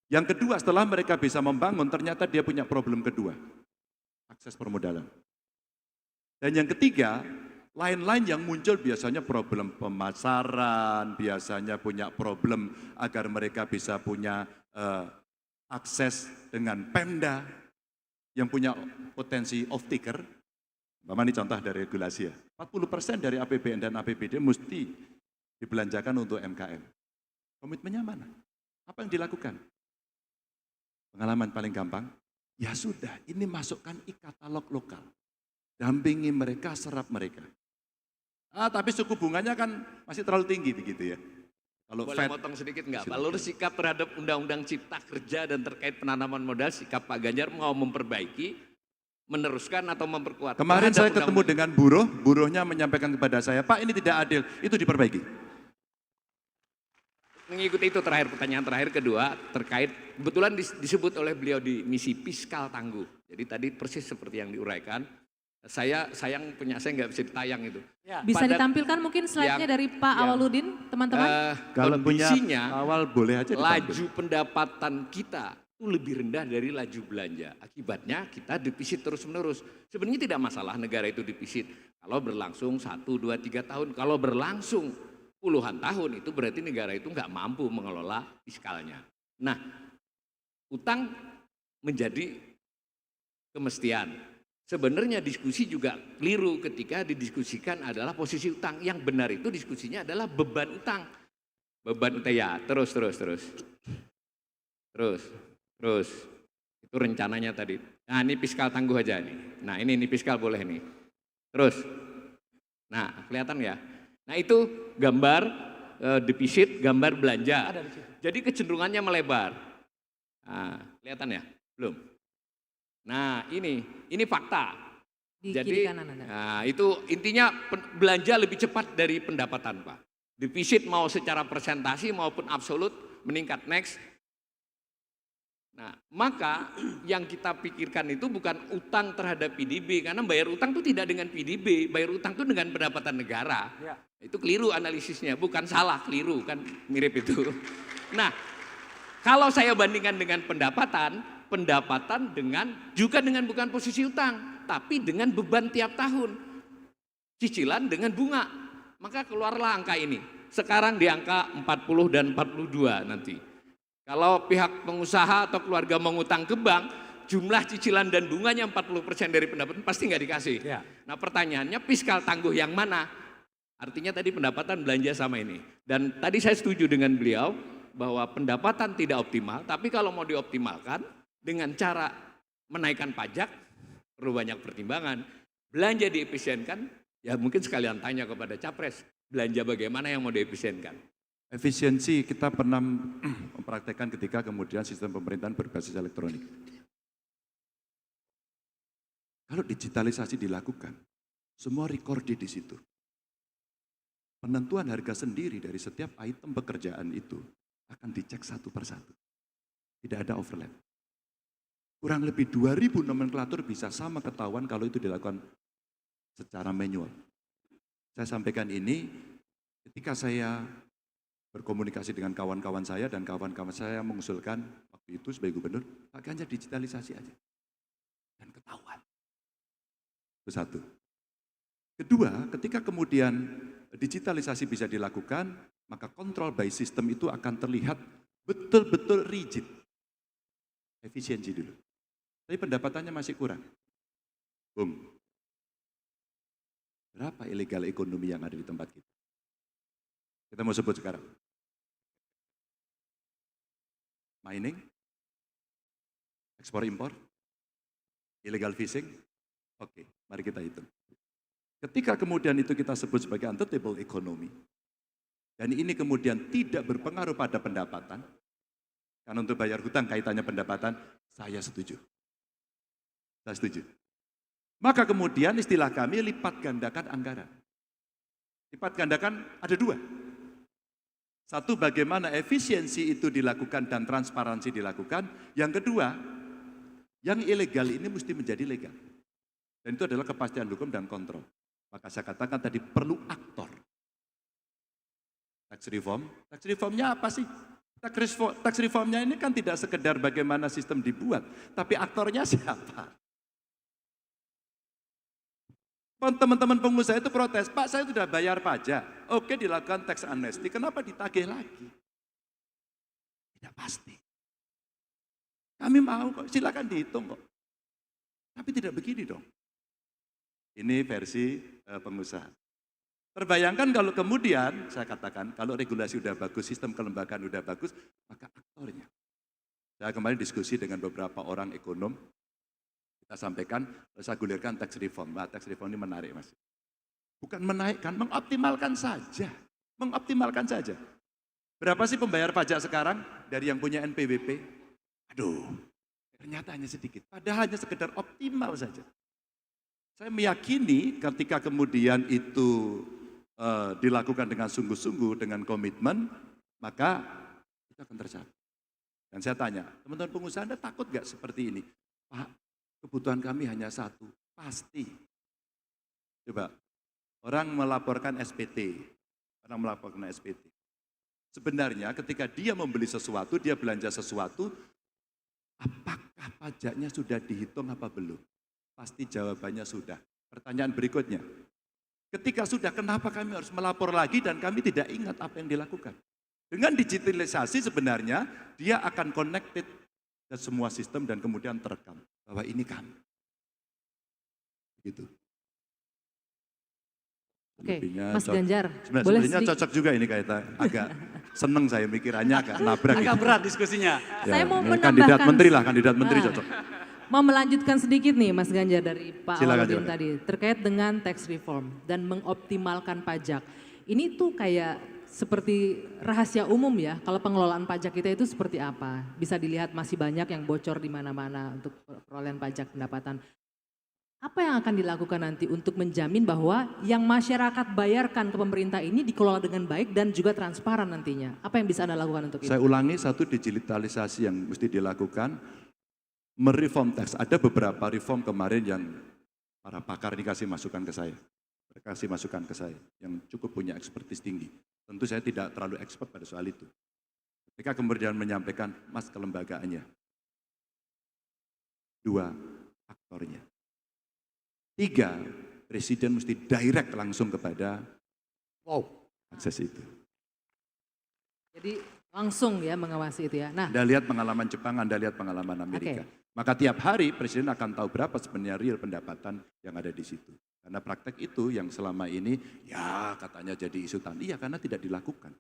Yang kedua, setelah mereka bisa membangun, ternyata dia punya problem kedua. Akses permodalan. Dan yang ketiga, lain-lain yang muncul biasanya problem pemasaran, biasanya punya problem agar mereka bisa punya akses dengan Pemda, yang punya potensi off-taker. Ini contoh dari regulasi ya. 40% dari APBN dan APBD mesti dibelanjakan untuk MKM. Komitmennya mana? Apa yang dilakukan? Pengalaman paling gampang, ya sudah, ini masukkan e-katalog lokal. Dampingi mereka, serap mereka. Tapi suku bunganya kan masih terlalu tinggi begitu ya. Kalau Boleh Fed, motong sedikit nggak? Pak Lurus, sikap terhadap Undang-Undang Cipta Kerja dan terkait penanaman modal, sikap Pak Ganjar mau memperbaiki, meneruskan atau memperkuat? kemarin saya terhadap ketemu dengan buruhnya menyampaikan kepada saya, Pak ini tidak adil, itu diperbaiki. Mengikuti itu pertanyaan terakhir kedua terkait kebetulan disebut oleh beliau di misi fiskal tangguh. Jadi tadi persis seperti yang diuraikan. Saya nggak bisa ditayang itu. Bisa ditampilkan mungkin slide-nya dari Pak Awaludin, teman-teman? Kalau punya Kondisinya awal boleh aja ditampil. laju pendapatan kita itu lebih rendah dari laju belanja. Akibatnya kita defisit terus-menerus. Sebenarnya tidak masalah negara itu defisit. Kalau berlangsung 1, 2, 3 tahun. Kalau berlangsung puluhan tahun itu berarti negara itu nggak mampu mengelola fiskalnya. Nah, utang menjadi kemestian. Sebenarnya diskusi juga keliru ketika didiskusikan adalah posisi utang. Yang benar itu diskusinya adalah beban utang. Beban utang ya, terus. Itu rencananya tadi. Nah, ini fiskal tangguh aja nih. Nah, ini fiskal boleh nih. Terus. Nah, kelihatan ya? Nah, itu gambar defisit, gambar belanja. Jadi kecenderungannya melebar. Nah, kelihatan ya? Belum. Nah, ini fakta. Di Jadi, kiri kanan Anda. nah, itu intinya belanja lebih cepat dari pendapatan, Pak. Defisit mau secara persentasi maupun absolut meningkat. Next. Nah, maka yang kita pikirkan itu bukan utang terhadap PDB, karena bayar utang itu tidak dengan PDB, bayar utang itu dengan pendapatan negara. Ya. Itu keliru analisisnya, bukan salah, keliru, kan mirip itu. Nah, kalau saya bandingkan dengan pendapatan juga dengan bukan posisi utang, tapi dengan beban tiap tahun, cicilan dengan bunga, maka keluarlah angka ini. Sekarang di angka 40 dan 42 nanti. Kalau pihak pengusaha atau keluarga mengutang ke bank, jumlah cicilan dan bunganya 40% dari pendapatan pasti nggak dikasih. Ya. Nah, pertanyaannya fiskal tangguh yang mana? Artinya tadi pendapatan belanja sama ini. Dan tadi saya setuju dengan beliau bahwa pendapatan tidak optimal, tapi kalau mau dioptimalkan dengan cara menaikkan pajak, perlu banyak pertimbangan. Belanja diefisienkan, ya mungkin sekalian tanya kepada Capres, belanja bagaimana yang mau diefisienkan? Efisiensi kita pernah mempraktekkan ketika kemudian sistem pemerintahan berbasis elektronik. Kalau digitalisasi dilakukan, semua recorded di situ. Penentuan harga sendiri dari setiap item pekerjaan itu akan dicek satu persatu. Tidak ada overlap. Kurang lebih 2000 nomenklatur bisa sama ketahuan kalau itu dilakukan secara manual. Saya sampaikan ini ketika saya berkomunikasi dengan kawan-kawan saya dan kawan-kawan saya mengusulkan waktu itu sebagai gubernur, Pak Ganjar digitalisasi aja. Dan ketahuan. Itu satu. Kedua, ketika kemudian digitalisasi bisa dilakukan, maka control by system itu akan terlihat betul-betul rigid. Efisiensi dulu. Tapi pendapatannya masih kurang. Bung. Berapa illegal ekonomi yang ada di tempat kita? Kita mau sebut sekarang. Mining, ekspor impor, illegal fishing. Oke, mari kita hitung. Ketika kemudian itu kita sebut sebagai untouchable economy, dan ini kemudian tidak berpengaruh pada pendapatan, karena untuk bayar hutang kaitannya pendapatan, saya setuju. Saya setuju. Maka kemudian istilah kami lipat gandakan anggaran. Lipat gandakan ada dua. Satu, bagaimana efisiensi itu dilakukan dan transparansi dilakukan. Yang kedua, yang ilegal ini mesti menjadi legal. Dan itu adalah kepastian hukum dan kontrol. Maka saya katakan tadi perlu aktor. Tax reform. Tax reformnya apa sih? Tax reformnya ini kan tidak sekedar bagaimana sistem dibuat, tapi aktornya siapa? Teman-teman pengusaha itu protes, Pak saya sudah bayar pajak, oke dilakukan tax amnesty, kenapa ditagih lagi? Tidak pasti. Kami mau kok, silakan dihitung kok. Tapi tidak begini dong. Ini versi pengusaha. Terbayangkan kalau kemudian, saya katakan, kalau regulasi udah bagus, sistem kelembagaan udah bagus, maka aktornya. Saya kemarin diskusi dengan beberapa orang ekonom, kita sampaikan, saya gulirkan tax reform. Nah, tax reform ini menarik Mas. Bukan menaikkan, mengoptimalkan saja. Mengoptimalkan saja. Berapa sih pembayar pajak sekarang dari yang punya NPWP? Aduh, ternyata hanya sedikit. Padahal hanya sekedar optimal saja. Saya meyakini ketika kemudian itu dilakukan dengan sungguh-sungguh, dengan komitmen, maka itu akan tercapai. Dan saya tanya, teman-teman pengusaha Anda takut gak seperti ini? Pak, kebutuhan kami hanya satu, pasti. Coba, orang melaporkan SPT, Sebenarnya ketika dia membeli sesuatu, dia belanja sesuatu, apakah pajaknya sudah dihitung apa belum? Pasti jawabannya sudah. Pertanyaan berikutnya, ketika sudah, kenapa kami harus melapor lagi dan kami tidak ingat apa yang dilakukan? Dengan digitalisasi sebenarnya dia akan connected ke semua sistem dan kemudian terekam bahwa ini kami. Begitu. Oke, Lebihnya Mas Ganjar, boleh sebenarnya cocok juga ini kaitan. Agak seneng saya mikirannya agak nabrak. Agak gitu. berat diskusinya. Saya mau menambahkan. Kandidat menteri lah, kandidat menteri cocok. Mau melanjutkan sedikit nih Mas Ganjar dari Pak Silakan, Aludin silakan. tadi terkait dengan tax reform dan mengoptimalkan pajak. Ini tuh kayak seperti rahasia umum ya, kalau pengelolaan pajak kita itu seperti apa. Bisa dilihat masih banyak yang bocor di mana-mana untuk perolehan pajak pendapatan. Apa yang akan dilakukan nanti untuk menjamin bahwa yang masyarakat bayarkan ke pemerintah ini dikelola dengan baik dan juga transparan nantinya? Apa yang bisa Anda lakukan untuk itu? Saya ulangi, satu digitalisasi yang mesti dilakukan. Mereform tax, ada beberapa reform kemarin yang para pakar dikasih masukan ke saya. Kasih masukan ke saya yang cukup punya ekspertis tinggi. Tentu saya tidak terlalu expert pada soal itu. Ketika kemudian menyampaikan, Mas kelembagaannya. 2, aktornya. 3, Presiden mesti direct langsung kepada akses itu. Jadi langsung ya mengawasi itu ya. Nah, Anda lihat pengalaman Jepang, Anda lihat pengalaman Amerika. Maka tiap hari Presiden akan tahu berapa sebenarnya real pendapatan yang ada di situ. Karena praktek itu yang selama ini ya katanya jadi isu iya karena tidak dilakukan.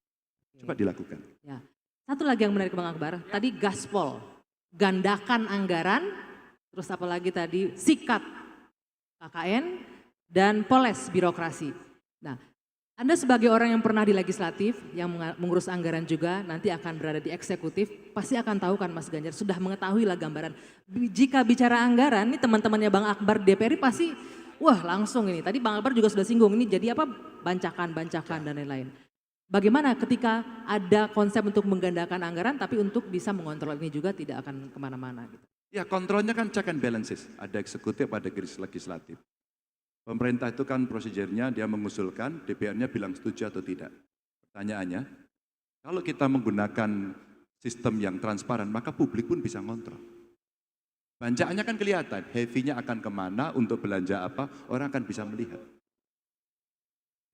Coba dilakukan. ya. Satu lagi yang menarik Bang Akbar, tadi gaspol, gandakan anggaran, terus apalagi tadi sikat KKN dan poles birokrasi. Nah, Anda sebagai orang yang pernah di legislatif, yang mengurus anggaran juga, nanti akan berada di eksekutif, pasti akan tahu kan Mas Ganjar, sudah mengetahui lah gambaran. Jika bicara anggaran, ini teman-temannya Bang Akbar DPR pasti, wah langsung ini. Tadi Bang Akbar juga sudah singgung, ini jadi apa? Bancakan dan lain-lain. Bagaimana ketika ada konsep untuk menggandakan anggaran, tapi untuk bisa mengontrol ini juga tidak akan kemana-mana gitu. Ya kontrolnya kan check and balances. Ada eksekutif, ada legislatif. Pemerintah itu kan prosedurnya dia mengusulkan, DPR-nya bilang setuju atau tidak. Pertanyaannya, kalau kita menggunakan sistem yang transparan, maka publik pun bisa ngontrol. Bancaannya kan kelihatan, heavy-nya akan kemana, untuk belanja apa, orang akan bisa melihat.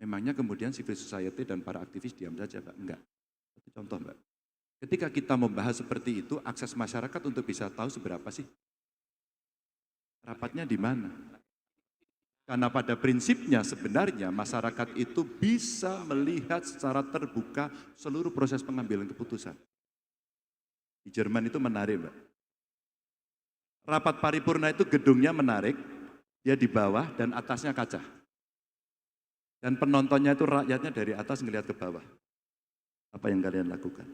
Memangnya kemudian civil society dan para aktivis diam saja, Mbak? Enggak. Satu contoh, Mbak. Ketika kita membahas seperti itu, akses masyarakat untuk bisa tahu seberapa sih? Rapatnya di mana? Karena pada prinsipnya sebenarnya masyarakat itu bisa melihat secara terbuka seluruh proses pengambilan keputusan. Di Jerman itu menarik, Mbak. Rapat paripurna itu gedungnya menarik, dia di bawah dan atasnya kaca. Dan penontonnya itu rakyatnya dari atas ngelihat ke bawah. Apa yang kalian lakukan?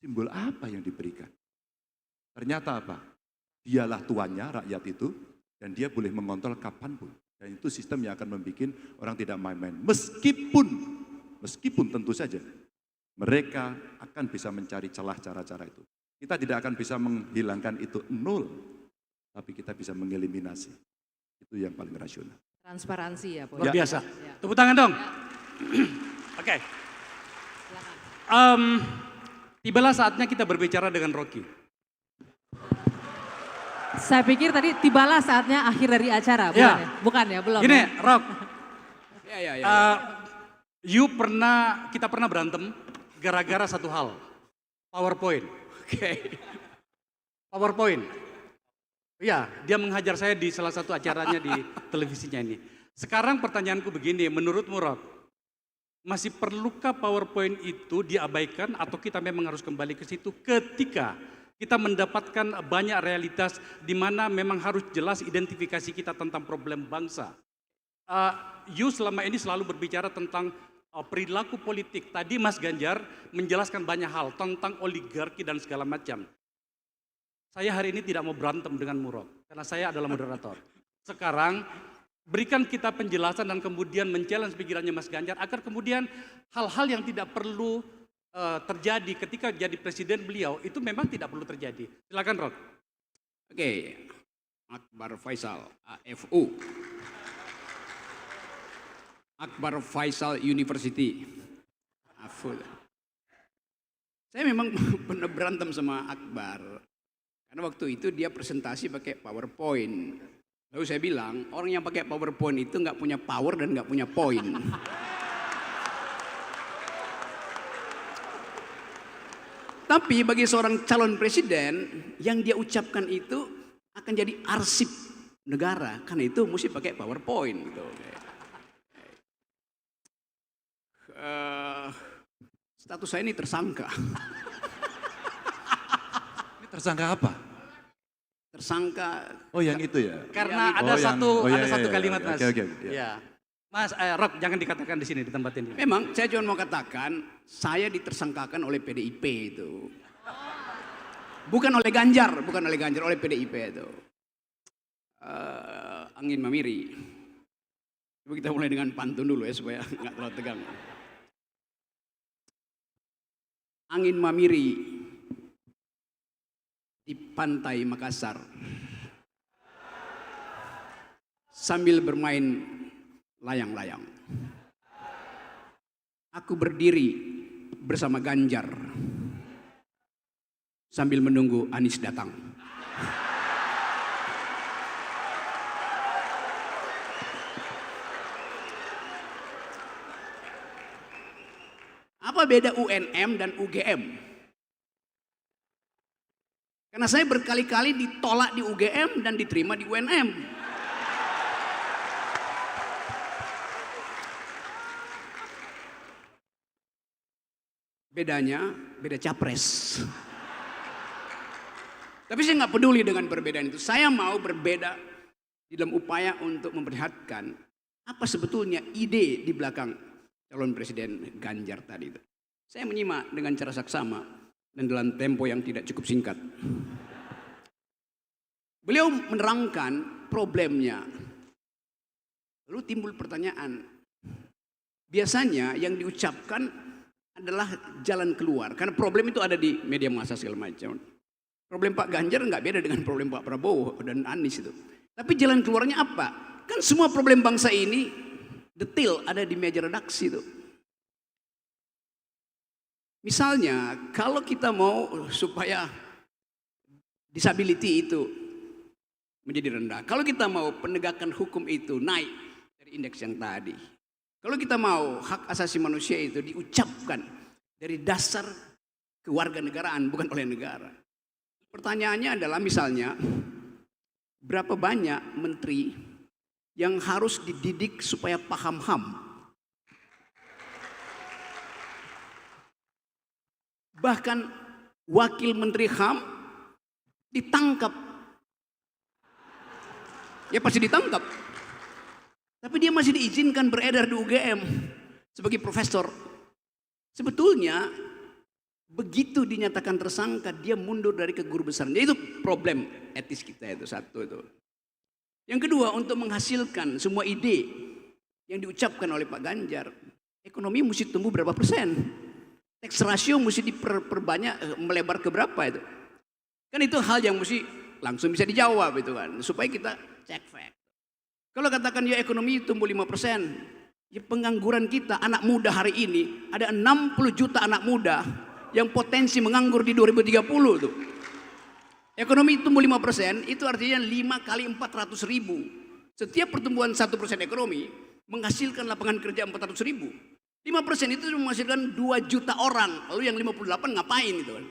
Simbol apa yang diberikan? Ternyata apa? Dialah tuannya, rakyat itu, dan dia boleh mengontrol kapanpun. Dan itu sistem yang akan membuat orang tidak main-main. Meskipun tentu saja, mereka akan bisa mencari celah cara-cara itu. Kita tidak akan bisa menghilangkan itu nol, tapi kita bisa mengeliminasi. Itu yang paling rasional. Transparansi ya, Boy. Luar biasa. Ya. Tepuk tangan dong. Oke. Silakan. Tibalah saatnya kita berbicara dengan Rocky. Saya pikir tadi tibalah saatnya akhir dari acara, bukan Ya. ya? Bukan ya, belum. Gini, ya? Rock. Ya. Kita pernah berantem gara-gara satu hal. PowerPoint. Oke. PowerPoint. Iya, dia menghajar saya di salah satu acaranya di televisinya ini. Sekarang pertanyaanku begini, menurutmu Rock, masih perlukah PowerPoint itu diabaikan atau kita memang harus kembali ke situ ketika kita mendapatkan banyak realitas di mana memang harus jelas identifikasi kita tentang problem bangsa. You selama ini selalu berbicara tentang perilaku politik. Tadi Mas Ganjar menjelaskan banyak hal tentang oligarki dan segala macam. Saya hari ini tidak mau berantem dengan Murok, karena saya adalah moderator. Sekarang berikan kita penjelasan dan kemudian men-challenge pikirannya Mas Ganjar agar kemudian hal-hal yang tidak perlu terjadi ketika jadi presiden beliau itu memang tidak perlu terjadi. Silakan Rok. Oke. Akbar Faisal, AFU. Akbar Faisal University. AFU. Saya memang pernah berantem sama Akbar. Karena waktu itu dia presentasi pakai PowerPoint. Lalu saya bilang, orang yang pakai PowerPoint itu nggak punya power dan nggak punya point. Tapi bagi seorang calon presiden, yang dia ucapkan itu akan jadi arsip negara. Karena itu mesti pakai PowerPoint. Gitu. Status saya ini tersangka. Ini tersangka apa? Tersangka. Oh yang itu ya? Karena Yang ada itu. satu Oh, iya, satu iya, kalimat iya. Mas. Oke, ya. Ya. Mas Rok jangan dikatakan di sini di tempat ini. Memang saya cuma mau katakan, saya ditersangkakan oleh PDIP itu. Bukan oleh Ganjar, oleh PDIP itu. Angin Mamiri. Coba kita mulai dengan pantun dulu ya supaya nggak terlalu tegang. Angin Mamiri di pantai Makassar sambil bermain layang-layang. Aku berdiri bersama Ganjar sambil menunggu Anies datang. Apa beda UNM dan UGM? Karena saya berkali-kali ditolak di UGM dan diterima di UNM. Bedanya, beda capres. Tapi saya nggak peduli dengan perbedaan itu. Saya mau berbeda di dalam upaya untuk memperlihatkan apa sebetulnya ide di belakang calon presiden Ganjar tadi itu. Saya menyimak dengan cara saksama dan dalam tempo yang tidak cukup singkat. Beliau menerangkan problemnya. Lalu timbul pertanyaan. Biasanya yang diucapkan adalah jalan keluar. Karena problem itu ada di media massa segala macam. Problem Pak Ganjar nggak beda dengan problem Pak Prabowo dan Anies itu. Tapi jalan keluarnya apa? Kan semua problem bangsa ini detail ada di meja redaksi itu. Misalnya kalau kita mau supaya disability itu menjadi rendah. Kalau kita mau penegakan hukum itu naik dari indeks yang tadi. Kalau kita mau hak asasi manusia itu diucapkan dari dasar kewarganegaraan bukan oleh negara. Pertanyaannya adalah misalnya berapa banyak menteri yang harus dididik supaya paham HAM. Bahkan wakil menteri HAM ditangkap. Ya pasti ditangkap. Tapi dia masih diizinkan beredar di UGM sebagai profesor. Sebetulnya begitu dinyatakan tersangka dia mundur dari ke guru besarnya. Itu problem etis kita itu satu itu. Yang kedua untuk menghasilkan semua ide yang diucapkan oleh Pak Ganjar. Ekonomi mesti tumbuh berapa persen? tax ratio mesti diperbanyak, melebar ke berapa itu. Kan itu hal yang mesti langsung bisa dijawab itu kan, supaya kita cek fact. Kalau katakan ya ekonomi tumbuh 5%, ya pengangguran kita anak muda hari ini ada 60 juta anak muda yang potensi menganggur di 2030 tuh. Ekonomi tumbuh 5% itu artinya 5 kali 400 ribu. Setiap pertumbuhan 1% ekonomi menghasilkan lapangan kerja 400 ribu. 5% itu menghasilkan 2 juta orang. Lalu yang 58 ngapain itu kan?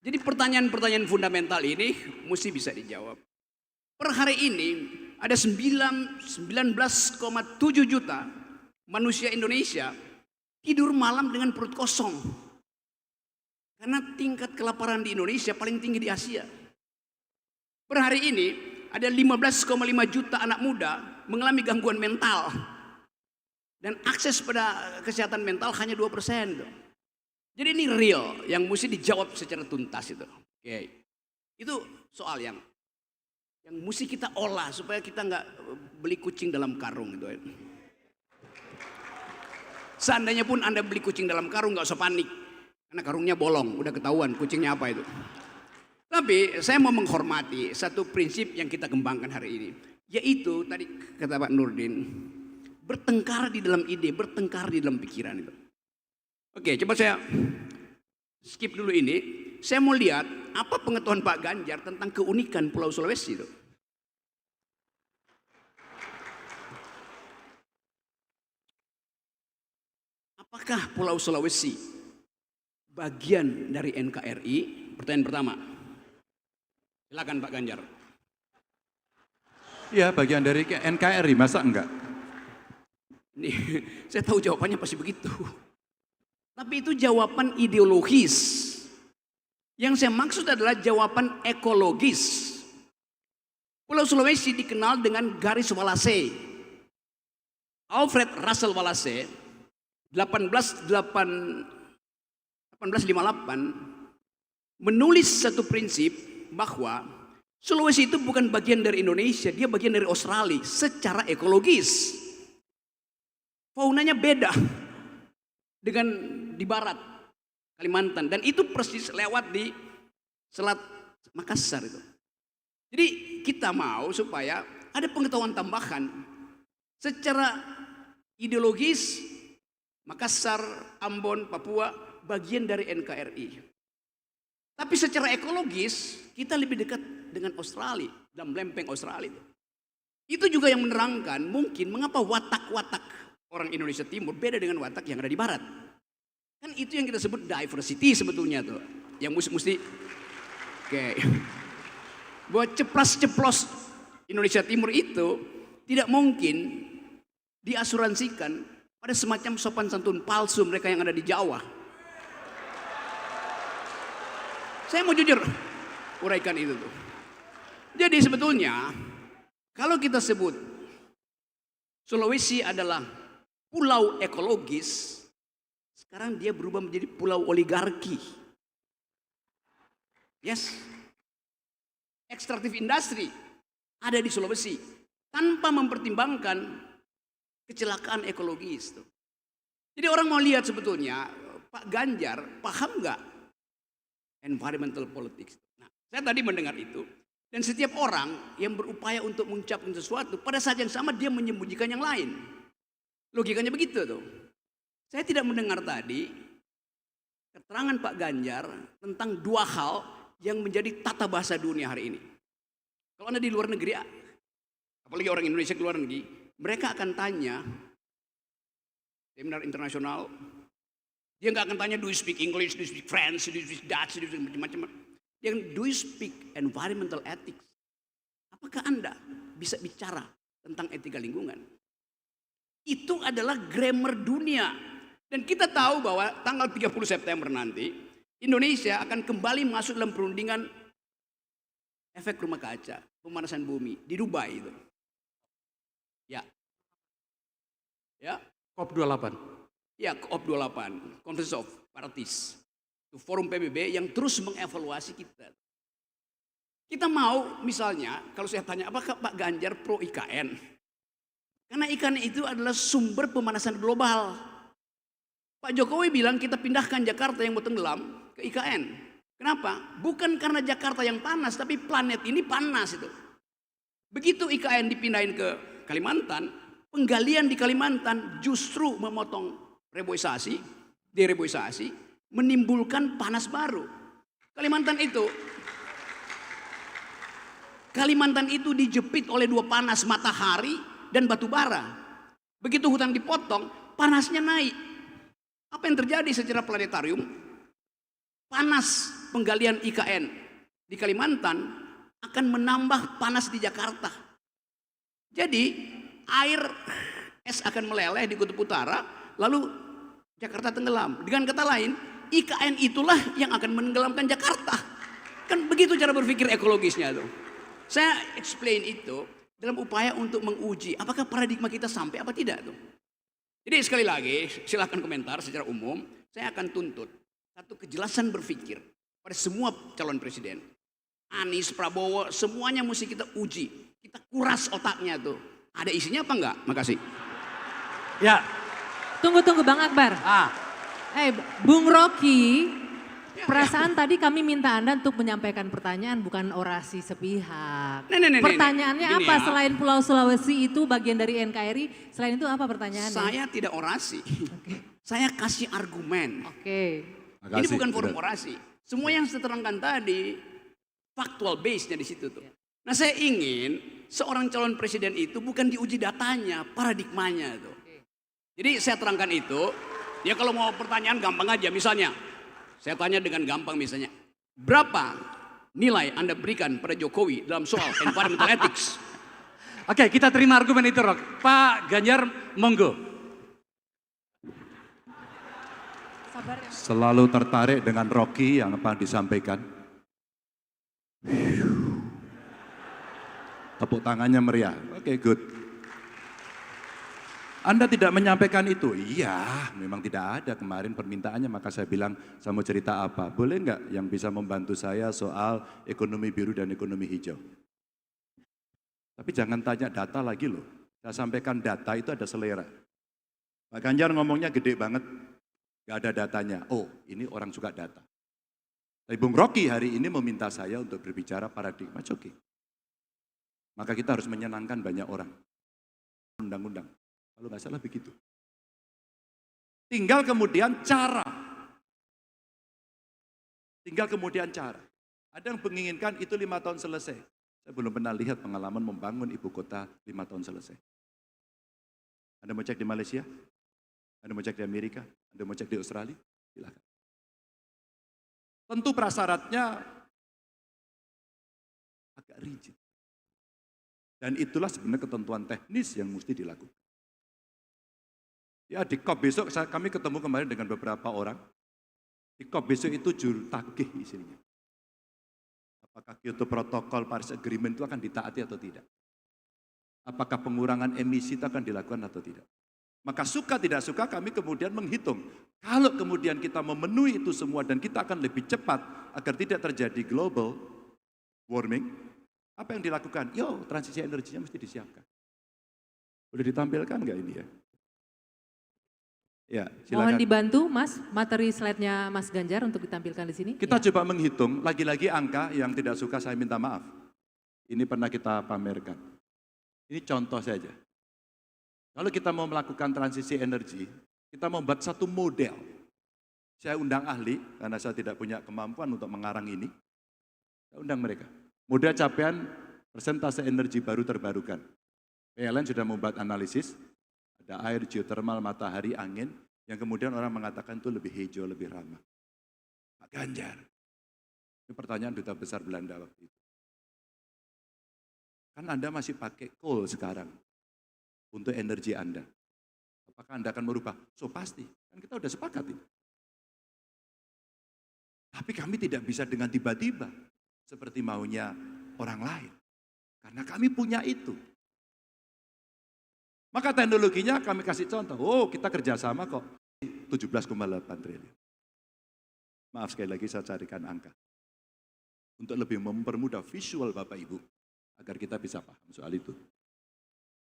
Jadi pertanyaan-pertanyaan fundamental ini mesti bisa dijawab. Per hari ini ada 19,7 juta manusia Indonesia tidur malam dengan perut kosong. Karena tingkat kelaparan di Indonesia paling tinggi di Asia. Per hari ini ada 15,5 juta anak muda mengalami gangguan mental. Dan akses pada kesehatan mental hanya 2%. Jadi ini real yang mesti dijawab secara tuntas itu. Oke. Itu soal yang mesti kita olah supaya kita nggak beli kucing dalam karung itu. Seandainya pun Anda beli kucing dalam karung nggak usah panik. Karena karungnya bolong, udah ketahuan kucingnya apa itu. Tapi saya mau menghormati satu prinsip yang kita kembangkan hari ini. Yaitu tadi kata Pak Nurdin, bertengkar di dalam ide, bertengkar di dalam pikiran itu. Oke, coba saya skip dulu ini. Saya mau lihat apa pengetahuan Pak Ganjar tentang keunikan Pulau Sulawesi itu. Apakah Pulau Sulawesi bagian dari NKRI? Pertanyaan pertama. Silakan Pak Ganjar. Ya, bagian dari NKRI, masa enggak? Ini, saya tahu jawabannya pasti begitu. Tapi itu jawaban ideologis. Yang saya maksud adalah jawaban ekologis. Pulau Sulawesi dikenal dengan garis Wallace. Alfred Russel Wallace 1858 menulis satu prinsip bahwa Sulawesi itu bukan bagian dari Indonesia, dia bagian dari Australia secara ekologis. Faunanya beda dengan di barat Kalimantan dan itu persis lewat di Selat Makassar itu. Jadi kita mau supaya ada pengetahuan tambahan secara ideologis. Makassar, Ambon, Papua bagian dari NKRI. Tapi secara ekologis kita lebih dekat dengan Australia, dalam lempeng Australia itu. Itu juga yang menerangkan mungkin mengapa watak-watak orang Indonesia Timur beda dengan watak yang ada di barat. Kan itu yang kita sebut diversity sebetulnya tuh. Yang mesti oke. Buat ceplas-ceplos Indonesia Timur itu tidak mungkin diasuransikan pada semacam sopan santun palsu mereka yang ada di Jawa. Saya mau jujur uraikan itu tuh. Jadi sebetulnya kalau kita sebut Sulawesi adalah pulau ekologis, sekarang dia berubah menjadi pulau oligarki. Yes. Ekstraktif industri ada di Sulawesi tanpa mempertimbangkan kecelakaan ekologis. Jadi orang mau lihat sebetulnya Pak Ganjar paham nggak environmental politics. Nah, saya tadi mendengar itu dan setiap orang yang berupaya untuk mengucapkan sesuatu pada saat yang sama dia menyembunyikan yang lain. Logikanya begitu tuh. Saya tidak mendengar tadi keterangan Pak Ganjar tentang dua hal yang menjadi tata bahasa dunia hari ini. Kalau Anda di luar negeri, apalagi orang Indonesia ke luar negeri, mereka akan tanya, seminar internasional, dia nggak akan tanya do you speak English, do you speak French, do you speak Dutch, do you speak macam-macam. Dia akan, do you speak environmental ethics? Apakah Anda bisa bicara tentang etika lingkungan? Itu adalah grammar dunia. Dan kita tahu bahwa tanggal 30 September nanti, Indonesia akan kembali masuk dalam perundingan efek rumah kaca, pemanasan bumi di Dubai itu. Ya. Ya. COP28. Ya, COP28, Conference of Parties. Itu forum PBB yang terus mengevaluasi kita. Kita mau misalnya, kalau saya tanya apakah Pak Ganjar pro IKN? Karena IKN itu adalah sumber pemanasan global. Pak Jokowi bilang kita pindahkan Jakarta yang mau tenggelam ke IKN. Kenapa? Bukan karena Jakarta yang panas, tapi planet ini panas itu. Begitu IKN dipindahin ke Kalimantan, penggalian di Kalimantan justru memotong reboisasi, dereboisasi, menimbulkan panas baru. Kalimantan itu dijepit oleh dua panas, matahari dan batu bara. Begitu hutan dipotong, panasnya naik. Apa yang terjadi secara planetarium? Panas penggalian IKN di Kalimantan akan menambah panas di Jakarta. Jadi air es akan meleleh di kutub utara, lalu Jakarta tenggelam. Dengan kata lain, IKN itulah yang akan menenggelamkan Jakarta. Kan begitu cara berpikir ekologisnya tuh. Saya explain itu dalam upaya untuk menguji apakah paradigma kita sampai apa tidak tuh. Jadi sekali lagi, silahkan komentar secara umum, saya akan tuntut satu kejelasan berpikir pada semua calon presiden. Anies, Prabowo, semuanya mesti kita uji. Kita kuras otaknya tuh. Ada isinya apa enggak? Makasih. Ya, Tunggu Bang Akbar. Bung Rocky, perasaan tadi kami minta Anda untuk menyampaikan pertanyaan, bukan orasi sepihak. Pertanyaannya Gini apa ya. selain Pulau Sulawesi itu bagian dari NKRI? Selain itu apa pertanyaannya? Saya tidak orasi. Saya kasih argumen. Oke. Ini bukan forum orasi. Semua yang saya terangkan tadi, factual base-nya di situ tuh. Nah saya ingin seorang calon presiden itu bukan diuji datanya, paradigmanya tuh. Jadi saya terangkan itu, ya kalau mau pertanyaan gampang aja. Misalnya, saya tanya dengan gampang misalnya, berapa nilai Anda berikan pada Jokowi dalam soal environmental ethics? oke, kita terima argumen itu, Rok. Pak Ganjar, monggo. Selalu tertarik dengan Rocky yang apa disampaikan. Tepuk tangannya meriah. Oke, good. Anda tidak menyampaikan itu? Iya, memang tidak ada kemarin permintaannya, maka saya bilang, saya mau cerita apa? Boleh nggak yang bisa membantu saya soal ekonomi biru dan ekonomi hijau? Tapi jangan tanya data lagi loh. Saya sampaikan data itu ada selera. Pak Ganjar ngomongnya gede banget, nggak ada datanya. Oh, ini orang suka data. Tapi Bung Rocky hari ini meminta saya untuk berbicara paradigma, oke. Maka kita harus menyenangkan banyak orang. Undang-undang. Kalau nggak salah begitu. Tinggal kemudian cara. Ada yang menginginkan itu 5 tahun selesai. Saya belum pernah lihat pengalaman membangun ibu kota 5 tahun selesai. Anda mau cek di Malaysia? Anda mau cek di Amerika? Anda mau cek di Australia? Silakan. Tentu prasyaratnya agak rigid. Dan itulah sebenarnya ketentuan teknis yang mesti dilakukan. Ya di COP besok kami ketemu kemarin dengan beberapa orang. Di COP besok itu juru tagih isinya. Apakah Kyoto Protocol Paris Agreement itu akan ditaati atau tidak? Apakah pengurangan emisi itu akan dilakukan atau tidak? Maka suka tidak suka kami kemudian menghitung. Kalau kemudian kita memenuhi itu semua dan kita akan lebih cepat agar tidak terjadi global warming, apa yang dilakukan? Transisi energinya mesti disiapkan. Boleh ditampilkan nggak ini ya? Ya, silakan. Mohon dibantu Mas, materi slide-nya Mas Ganjar untuk ditampilkan di sini. Kita coba menghitung, lagi-lagi angka yang tidak suka saya minta maaf. Ini pernah kita pamerkan. Ini contoh saja. Kalau kita mau melakukan transisi energi, kita membuat satu model. Saya undang ahli, karena saya tidak punya kemampuan untuk mengarang ini. Saya undang mereka. Model capaian persentase energi baru terbarukan. PLN sudah membuat analisis, ada air, geothermal, matahari, angin, yang kemudian orang mengatakan itu lebih hijau, lebih ramah. Pak Ganjar, ini pertanyaan duta besar Belanda waktu itu. Kan Anda masih pakai coal sekarang untuk energi Anda. Apakah Anda akan merubah? Pasti, kan kita udah sepakat ini. Tapi kami tidak bisa dengan tiba-tiba, seperti maunya orang lain. Karena kami punya itu. Maka teknologinya kami kasih contoh, kita kerjasama kok, 17,8 triliun. Maaf sekali lagi saya carikan angka. Untuk lebih mempermudah visual Bapak Ibu, agar kita bisa paham soal itu.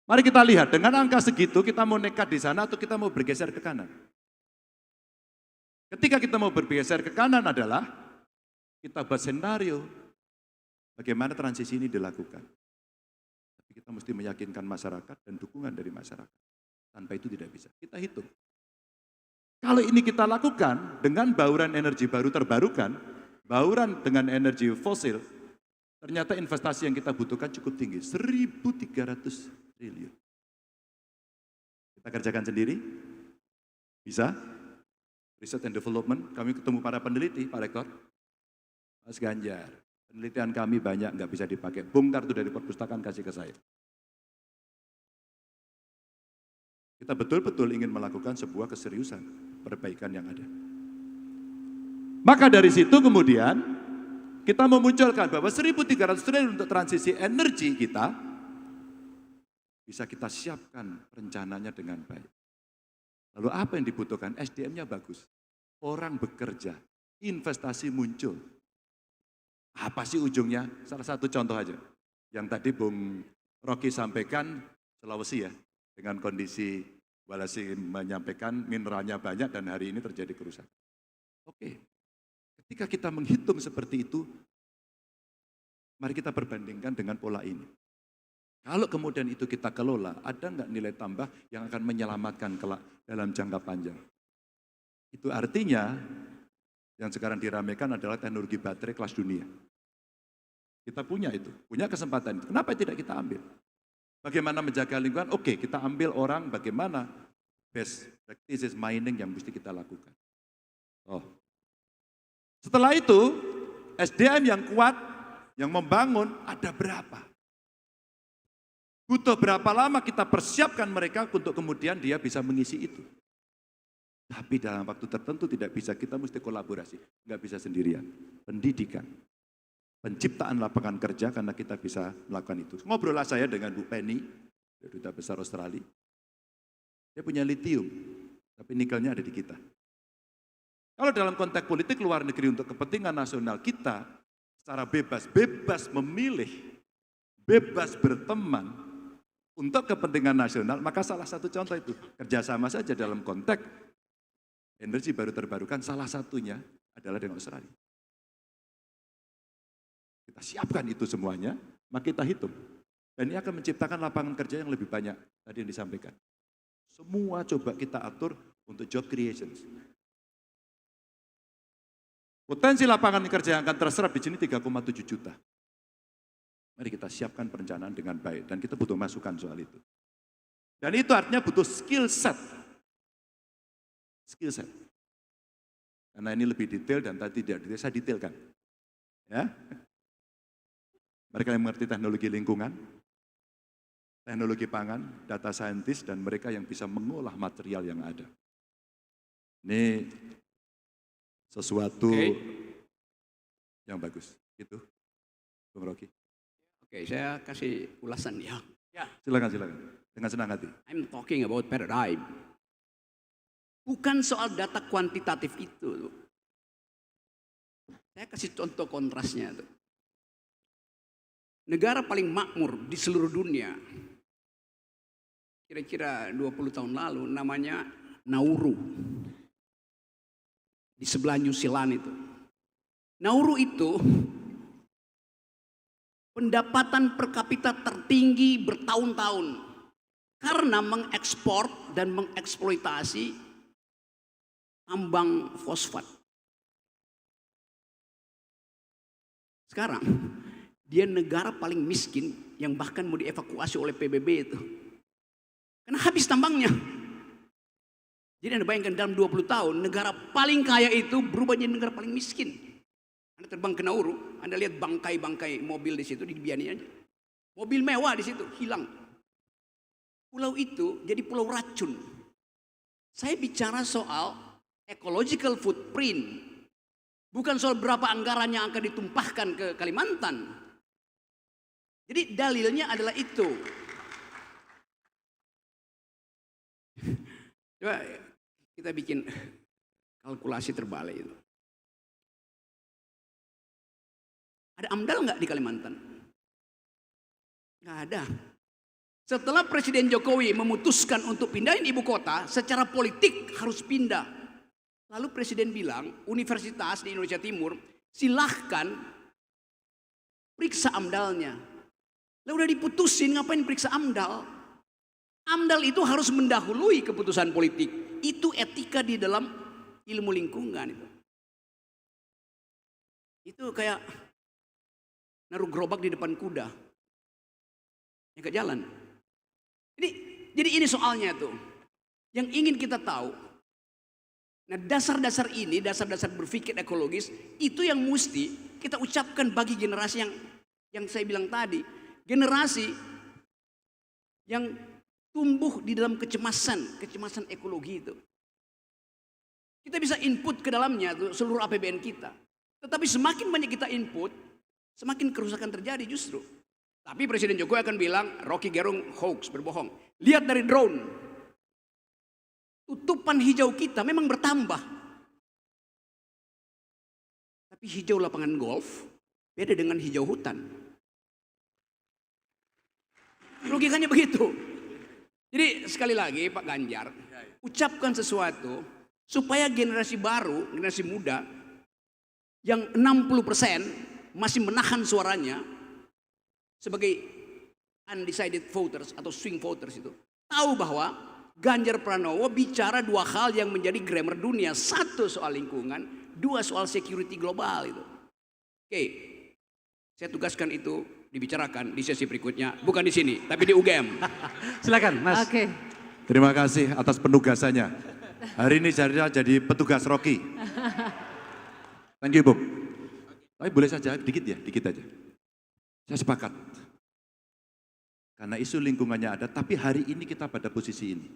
Mari kita lihat, dengan angka segitu kita mau nekat di sana atau kita mau bergeser ke kanan? Ketika kita mau bergeser ke kanan adalah kita buat senario bagaimana transisi ini dilakukan. Tapi kita mesti meyakinkan masyarakat dan dukungan dari masyarakat. Tanpa itu tidak bisa. Kita hitung. Kalau ini kita lakukan dengan bauran energi baru terbarukan, bauran dengan energi fosil, ternyata investasi yang kita butuhkan cukup tinggi, 1.300 triliun. Kita kerjakan sendiri? Bisa? Research and Development, kami ketemu para peneliti, Pak Rektor. Mas Ganjar, penelitian kami banyak nggak bisa dipakai. Bongkar itu dari perpustakaan, kasih ke saya. Kita betul-betul ingin melakukan sebuah keseriusan perbaikan yang ada. Maka dari situ kemudian kita memunculkan bahwa 1.300 triliun untuk transisi energi kita bisa kita siapkan rencananya dengan baik. Lalu apa yang dibutuhkan? SDM-nya bagus. Orang bekerja, investasi muncul. Apa sih ujungnya? Salah satu contoh aja. Yang tadi Bung Rocky sampaikan, Sulawesi ya. Dengan kondisi Walasi menyampaikan mineralnya banyak dan hari ini terjadi kerusakan. Oke, ketika kita menghitung seperti itu, mari kita perbandingkan dengan pola ini. Kalau kemudian itu kita kelola, ada nggak nilai tambah yang akan menyelamatkan kelak dalam jangka panjang? Itu artinya yang sekarang diramaikan adalah teknologi baterai kelas dunia. Kita punya itu, punya kesempatan itu. Kenapa tidak kita ambil? Bagaimana menjaga lingkungan? Oke, kita ambil orang bagaimana best practices mining yang mesti kita lakukan. Oh. Setelah itu, SDM yang kuat, yang membangun ada berapa? Butuh berapa lama kita persiapkan mereka untuk kemudian dia bisa mengisi itu. Tapi dalam waktu tertentu tidak bisa, kita mesti kolaborasi. Nggak bisa sendirian. Pendidikan. Penciptaan lapangan kerja karena kita bisa melakukan itu. Ngobrollah saya dengan Bu Penny, Duta Besar Australia. Dia punya litium, tapi nikelnya ada di kita. Kalau dalam konteks politik luar negeri untuk kepentingan nasional kita, secara bebas memilih, bebas berteman untuk kepentingan nasional, maka salah satu contoh itu, kerjasama saja dalam konteks energi baru terbarukan, salah satunya adalah dengan Australia. Kita siapkan itu semuanya, maka kita hitung. Dan ini akan menciptakan lapangan kerja yang lebih banyak, tadi yang disampaikan. Semua coba kita atur untuk job creation. Potensi lapangan kerja yang akan terserap di sini 3,7 juta. Mari kita siapkan perencanaan dengan baik, dan kita butuh masukan soal itu. Dan itu artinya butuh skill set. Skill set. Karena ini lebih detail dan tadi tidak detail, saya detailkan. Ya. Mereka yang mengerti teknologi lingkungan, teknologi pangan, data scientist, dan mereka yang bisa mengolah material yang ada. Ini sesuatu yang bagus. Gitu, Bung Rocky. Oke, saya kasih ulasan ya. Silakan. Dengan senang hati. I'm talking about paradigm. Bukan soal data kuantitatif itu. Saya kasih contoh kontrasnya tuh. Negara paling makmur di seluruh dunia, kira-kira 20 tahun lalu, namanya Nauru. Di sebelah New Zealand itu. Nauru itu pendapatan per kapita tertinggi bertahun-tahun karena mengekspor dan mengeksploitasi tambang fosfat. Sekarang dia negara paling miskin yang bahkan mau dievakuasi oleh PBB itu. Karena habis tambangnya. Jadi Anda bayangkan dalam 20 tahun negara paling kaya itu berubah jadi negara paling miskin. Anda terbang ke Nauru, Anda lihat bangkai-bangkai mobil di situ, dibiarin aja. Mobil mewah di situ hilang. Pulau itu jadi pulau racun. Saya bicara soal ecological footprint. Bukan soal berapa anggaran yang akan ditumpahkan ke Kalimantan. Jadi dalilnya adalah itu. Coba kita bikin kalkulasi terbalik itu. Ada AMDAL nggak di Kalimantan? Nggak ada. Setelah Presiden Jokowi memutuskan untuk pindahin ibu kota, secara politik harus pindah. Lalu Presiden bilang, universitas di Indonesia Timur, silahkan periksa AMDAL-nya. Lah udah diputusin, ngapain periksa AMDAL? AMDAL itu harus mendahului keputusan politik. Itu etika di dalam ilmu lingkungan itu. Itu kayak naruh gerobak di depan kuda. Ya gak jalan. Jadi ini soalnya tuh. Yang ingin kita tahu. Nah dasar-dasar ini, dasar-dasar berpikir ekologis, itu yang mesti kita ucapkan bagi generasi yang saya bilang tadi. Generasi yang tumbuh di dalam kecemasan ekologi itu. Kita bisa input ke dalamnya tuh seluruh APBN kita. Tetapi semakin banyak kita input, semakin kerusakan terjadi justru. Tapi Presiden Jokowi akan bilang, Rocky Gerung hoax, berbohong. Lihat dari drone. Tutupan hijau kita memang bertambah. Tapi hijau lapangan golf beda dengan hijau hutan. Logikanya begitu. Jadi sekali lagi Pak Ganjar, ucapkan sesuatu supaya generasi baru, generasi muda yang 60% masih menahan suaranya sebagai undecided voters atau swing voters itu tahu bahwa Ganjar Pranowo bicara dua hal yang menjadi grammar dunia. Satu soal lingkungan, dua soal security global itu. Oke, saya tugaskan itu dibicarakan di sesi berikutnya, bukan di sini, tapi di UGM. Silakan, Mas. Oke. Terima kasih atas penugasannya. Hari ini saya jadi petugas Rocky. Thank you, Bung. Tapi boleh saja, dikit ya, dikit aja. Saya sepakat. Karena isu lingkungannya ada, tapi hari ini kita pada posisi ini.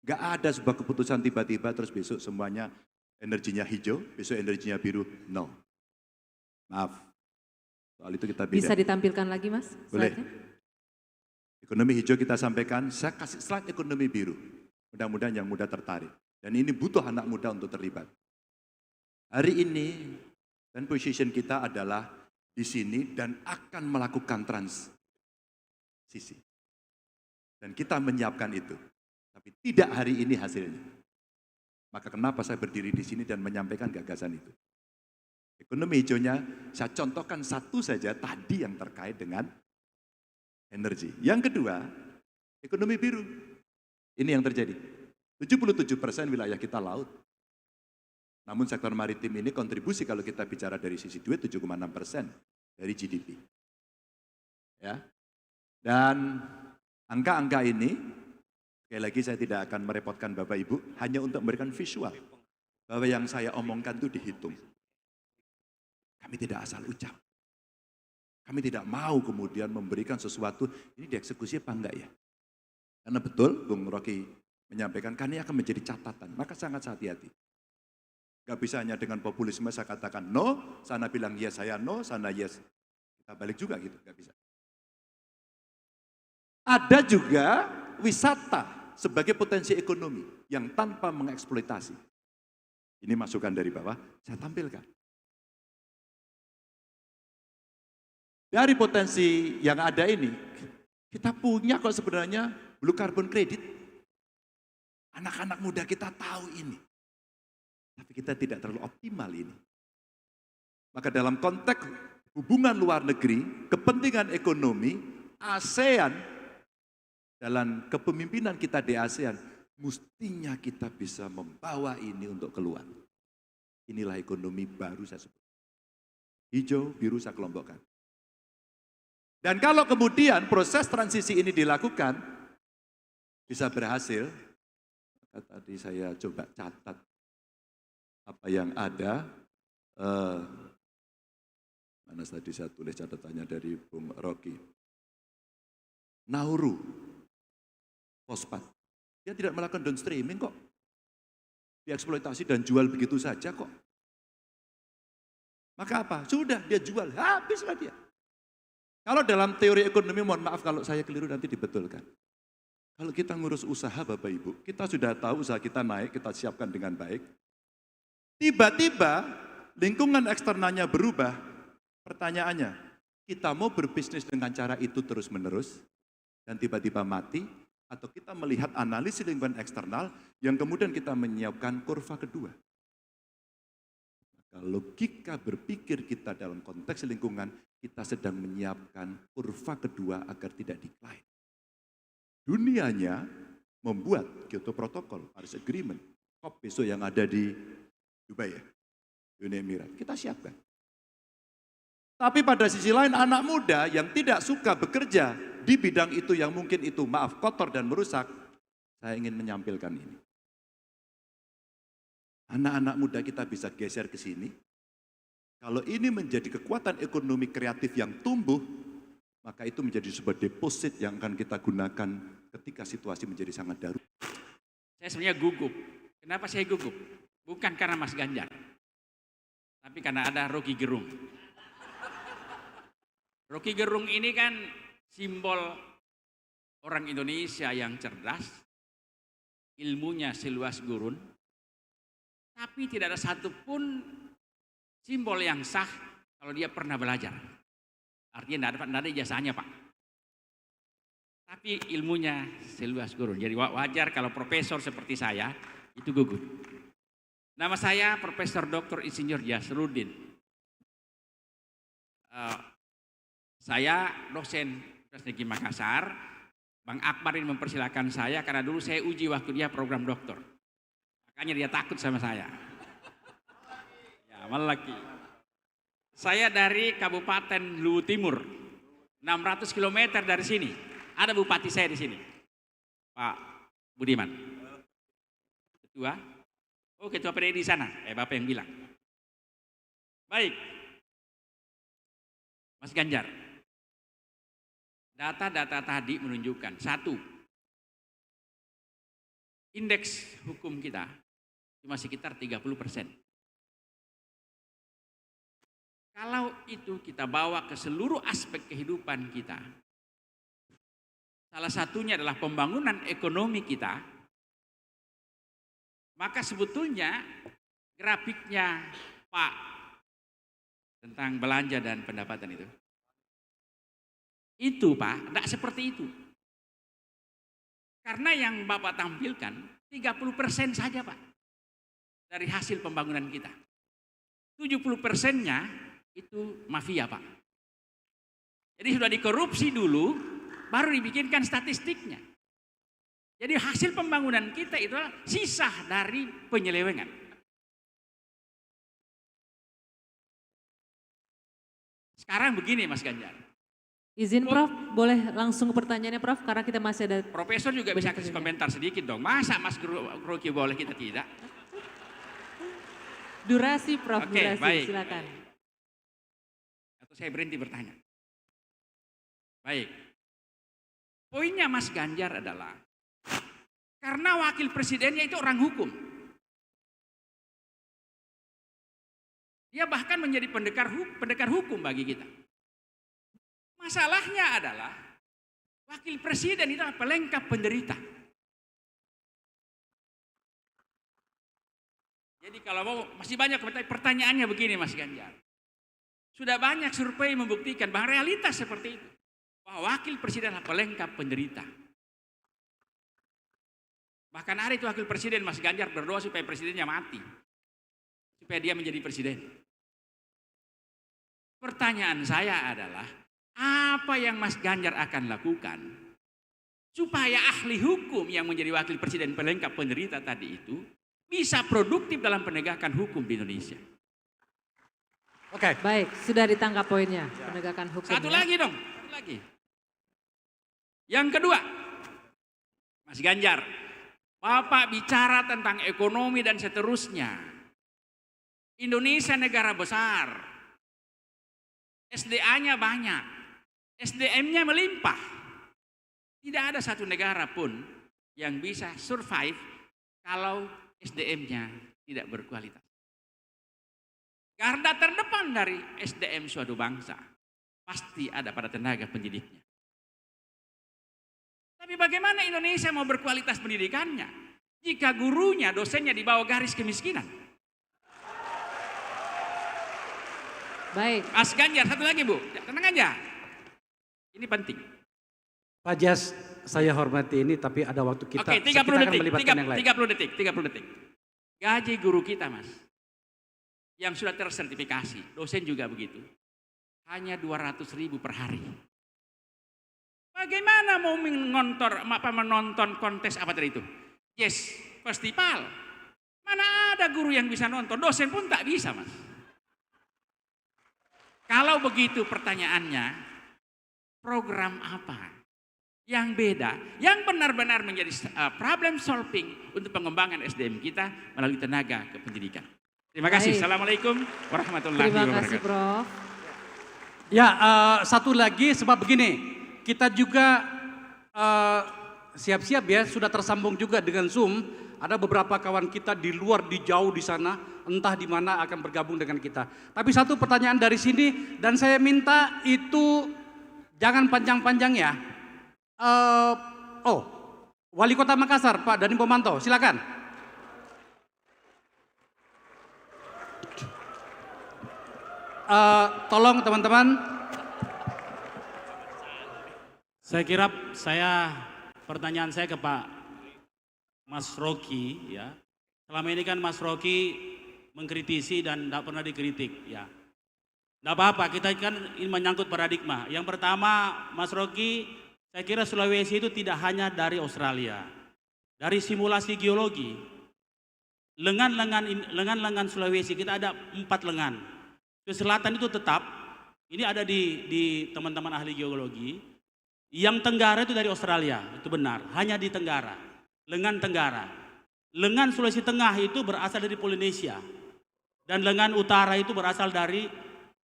Gak ada sebuah keputusan tiba-tiba terus besok semuanya energinya hijau, besok energinya biru. No. Maaf. Soal itu kita beda. Bisa ditampilkan lagi Mas? Boleh. slide-nya? Ekonomi hijau kita sampaikan, saya kasih slide ekonomi biru. Mudah-mudahan yang muda tertarik. Dan ini butuh anak muda untuk terlibat. Hari ini, dan position kita adalah di sini dan akan melakukan transisi. Dan kita menyiapkan itu. Tapi tidak hari ini hasilnya. Maka kenapa saya berdiri di sini dan menyampaikan gagasan itu. Ekonomi hijaunya, saya contohkan satu saja tadi yang terkait dengan energi. Yang kedua, ekonomi biru. Ini yang terjadi. 77% wilayah kita laut. Namun sektor maritim ini kontribusi kalau kita bicara dari sisi duit 7,6% dari GDP. Ya. Dan angka-angka ini, sekali lagi saya tidak akan merepotkan Bapak Ibu, hanya untuk memberikan visual. Bahwa yang saya omongkan itu dihitung. Kami tidak asal ucap. Kami tidak mau kemudian memberikan sesuatu, ini dieksekusi apa enggak ya? Karena betul, Bung Rocky menyampaikan, kan ini akan menjadi catatan, maka sangat hati-hati. Gak bisa hanya dengan populisme saya katakan no, sana bilang yes saya no, sana yes. Kita balik juga gitu, gak bisa. Ada juga wisata sebagai potensi ekonomi yang tanpa mengeksploitasi. Ini masukan dari bawah, saya tampilkan. Dari potensi yang ada ini, kita punya kok sebenarnya blue carbon credit. Anak-anak muda kita tahu ini. Tapi kita tidak terlalu optimal ini. Maka dalam konteks hubungan luar negeri, kepentingan ekonomi, ASEAN, dalam kepemimpinan kita di ASEAN, mestinya kita bisa membawa ini untuk keluar. Inilah ekonomi baru saya sebut. Hijau, biru saya kelompokkan. Dan kalau kemudian proses transisi ini dilakukan, bisa berhasil, maka tadi saya coba catat apa yang ada, mana tadi saya tulis catatannya dari Bung Rocky. Nauru, fosfat, dia tidak melakukan downstreaming kok. Dieksploitasi dan jual begitu saja kok. Maka apa? Sudah dia jual, habislah dia. Kalau dalam teori ekonomi, mohon maaf kalau saya keliru nanti dibetulkan. Kalau kita ngurus usaha Bapak Ibu, kita sudah tahu usaha kita naik, kita siapkan dengan baik. Tiba-tiba lingkungan eksternalnya berubah, pertanyaannya, kita mau berbisnis dengan cara itu terus-menerus dan tiba-tiba mati, atau kita melihat analisis lingkungan eksternal yang kemudian kita menyiapkan kurva kedua. logika berpikir kita dalam konteks lingkungan, kita sedang menyiapkan kurva kedua agar tidak decline. Dunianya membuat Kyoto Protocol, Paris Agreement, COP besok yang ada di Dubai ya, Uni Emirat, kita siapkan. Tapi pada sisi lain anak muda yang tidak suka bekerja di bidang itu yang mungkin itu maaf kotor dan merusak, saya ingin menyampilkan ini. Anak-anak muda kita bisa geser ke sini. Kalau ini menjadi kekuatan ekonomi kreatif yang tumbuh, maka itu menjadi sebuah deposit yang akan kita gunakan ketika situasi menjadi sangat darurat. Saya sebenarnya gugup. Kenapa saya gugup? Bukan karena Mas Ganjar, tapi karena ada Rocky Gerung. Rocky Gerung ini kan simbol orang Indonesia yang cerdas, ilmunya seluas gurun, tapi tidak ada satupun simbol yang sah kalau dia pernah belajar. Artinya tidak ada ijazahnya Pak. Tapi ilmunya seluas gurun. Jadi wajar kalau profesor seperti saya itu gugup. Nama saya Profesor Dr. Insinyur Jasrudin. Saya dosen Universitas Negeri Makassar. Bang Akbar ini mempersilahkan saya karena dulu saya uji waktu dia program doktor. Makanya dia takut sama saya. Ya, malaki. Saya dari Kabupaten Luwu Timur, 600 km dari sini. Ada bupati saya di sini, Pak Budiman. Ketua? Oh, ketua PDI di sana. Bapak yang bilang. Baik. Mas Ganjar. Data-data tadi menunjukkan, satu, indeks hukum kita cuma sekitar 30%. Kalau itu kita bawa ke seluruh aspek kehidupan kita, salah satunya adalah pembangunan ekonomi kita, maka sebetulnya grafiknya Pak tentang belanja dan pendapatan itu Pak, tidak seperti itu. Karena yang Bapak tampilkan 30% saja Pak dari hasil pembangunan kita. 70%-nya itu mafia Pak. Jadi sudah dikorupsi dulu, baru dibikinkan statistiknya. Jadi hasil pembangunan kita itu adalah sisa dari penyelewengan. Sekarang begini Mas Ganjar. Izin Prof, boleh langsung ke pertanyaannya Prof, karena kita masih ada. Profesor juga bisa kasih komentar sedikit dong. Masa Mas Rocky boleh kita tidak? Durasi Prof, Oke, durasi, baik. silakan. Atau saya berhenti bertanya. Baik. Poinnya Mas Ganjar adalah karena wakil presidennya itu orang hukum. Dia bahkan menjadi pendekar hukum bagi kita. Masalahnya adalah wakil presiden itu adalah pelengkap penderita. Jadi kalau mau masih banyak pertanyaannya begini Mas Ganjar. Sudah banyak survei membuktikan bahwa realitas seperti itu. Bahwa wakil presiden adalah pelengkap penderita. Bahkan hari itu wakil presiden Mas Ganjar berdoa supaya presidennya mati. Supaya dia menjadi presiden. Pertanyaan saya adalah, apa yang Mas Ganjar akan lakukan supaya ahli hukum yang menjadi wakil presiden pelengkap penderita tadi itu bisa produktif dalam penegakan hukum di Indonesia? Oke. Baik, sudah ditangkap poinnya, penegakan hukum. Satu ya. lagi dong, satu lagi. Yang kedua, Mas Ganjar, Bapak bicara tentang ekonomi dan seterusnya. Indonesia negara besar, SDA-nya banyak. SDM-nya melimpah. Tidak ada satu negara pun yang bisa survive kalau SDM-nya tidak berkualitas. Garda terdepan dari SDM suatu bangsa pasti ada pada tenaga pendidiknya. Tapi bagaimana Indonesia mau berkualitas pendidikannya jika gurunya, dosennya di bawah garis kemiskinan? Baik, Mas Ganjar, satu lagi Bu, tenang aja. Ini penting. Pak Jas, saya hormati ini tapi ada waktu kita. Oke, 30 kita akan detik, melibatkan yang lain. 30 detik. Gaji guru kita Mas, yang sudah tersertifikasi, dosen juga begitu. Hanya 200.000 per hari. Bagaimana mau menonton kontes apa tadi itu? Yes, festival. Mana ada guru yang bisa nonton, dosen pun tak bisa, Mas. Kalau begitu pertanyaannya, program apa yang beda, yang benar-benar menjadi problem solving untuk pengembangan SDM kita melalui tenaga kependidikan. Terima kasih. Baik. Assalamualaikum warahmatullahi Terima wabarakatuh. kasih Prof. Ya, satu lagi sebab begini, kita juga siap-siap ya, sudah tersambung juga dengan Zoom. Ada beberapa kawan kita di luar, di jauh di sana, entah di mana akan bergabung dengan kita. Tapi satu pertanyaan dari sini, dan saya minta itu jangan panjang-panjang ya. Wali Kota Makassar, Pak Dhani Pomanto, silakan. Tolong teman-teman. Pertanyaan saya ke Pak Mas Rocky ya. Selama ini kan Mas Rocky mengkritisi dan tidak pernah dikritik ya. Tidak apa-apa, kita kan ini menyangkut paradigma. Yang pertama, Mas Rocky, saya kira Sulawesi itu tidak hanya dari Australia. Dari simulasi geologi, lengan-lengan Sulawesi kita ada 4 lengan. Ke selatan itu tetap, ini ada di teman-teman ahli geologi. Yang tenggara itu dari Australia, itu benar, hanya di Tenggara, lengan Tenggara. Lengan Sulawesi Tengah itu berasal dari Polinesia. Dan lengan utara itu berasal dari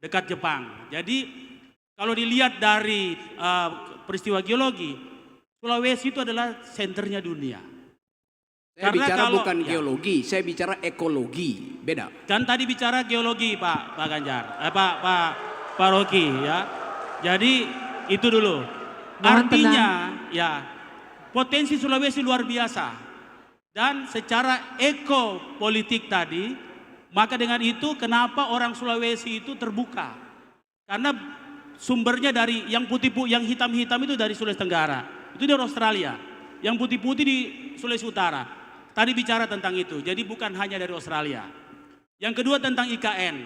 dekat Jepang. Jadi kalau dilihat dari peristiwa geologi, Sulawesi itu adalah senternya dunia. Saya Karena bicara kalau- bukan ya. geologi, saya bicara ekologi, beda. Kan tadi bicara geologi Pak Ganjar, Pak Rocky ya. Jadi itu dulu. Mohon Artinya ya potensi Sulawesi luar biasa. Dan secara ekopolitik tadi, maka dengan itu kenapa orang Sulawesi itu terbuka? Karena sumbernya dari yang yang hitam-hitam itu dari Sulawesi Tenggara, itu dari Australia. Yang putih-putih di Sulawesi Utara. Tadi bicara tentang itu, jadi bukan hanya dari Australia. Yang kedua tentang IKN.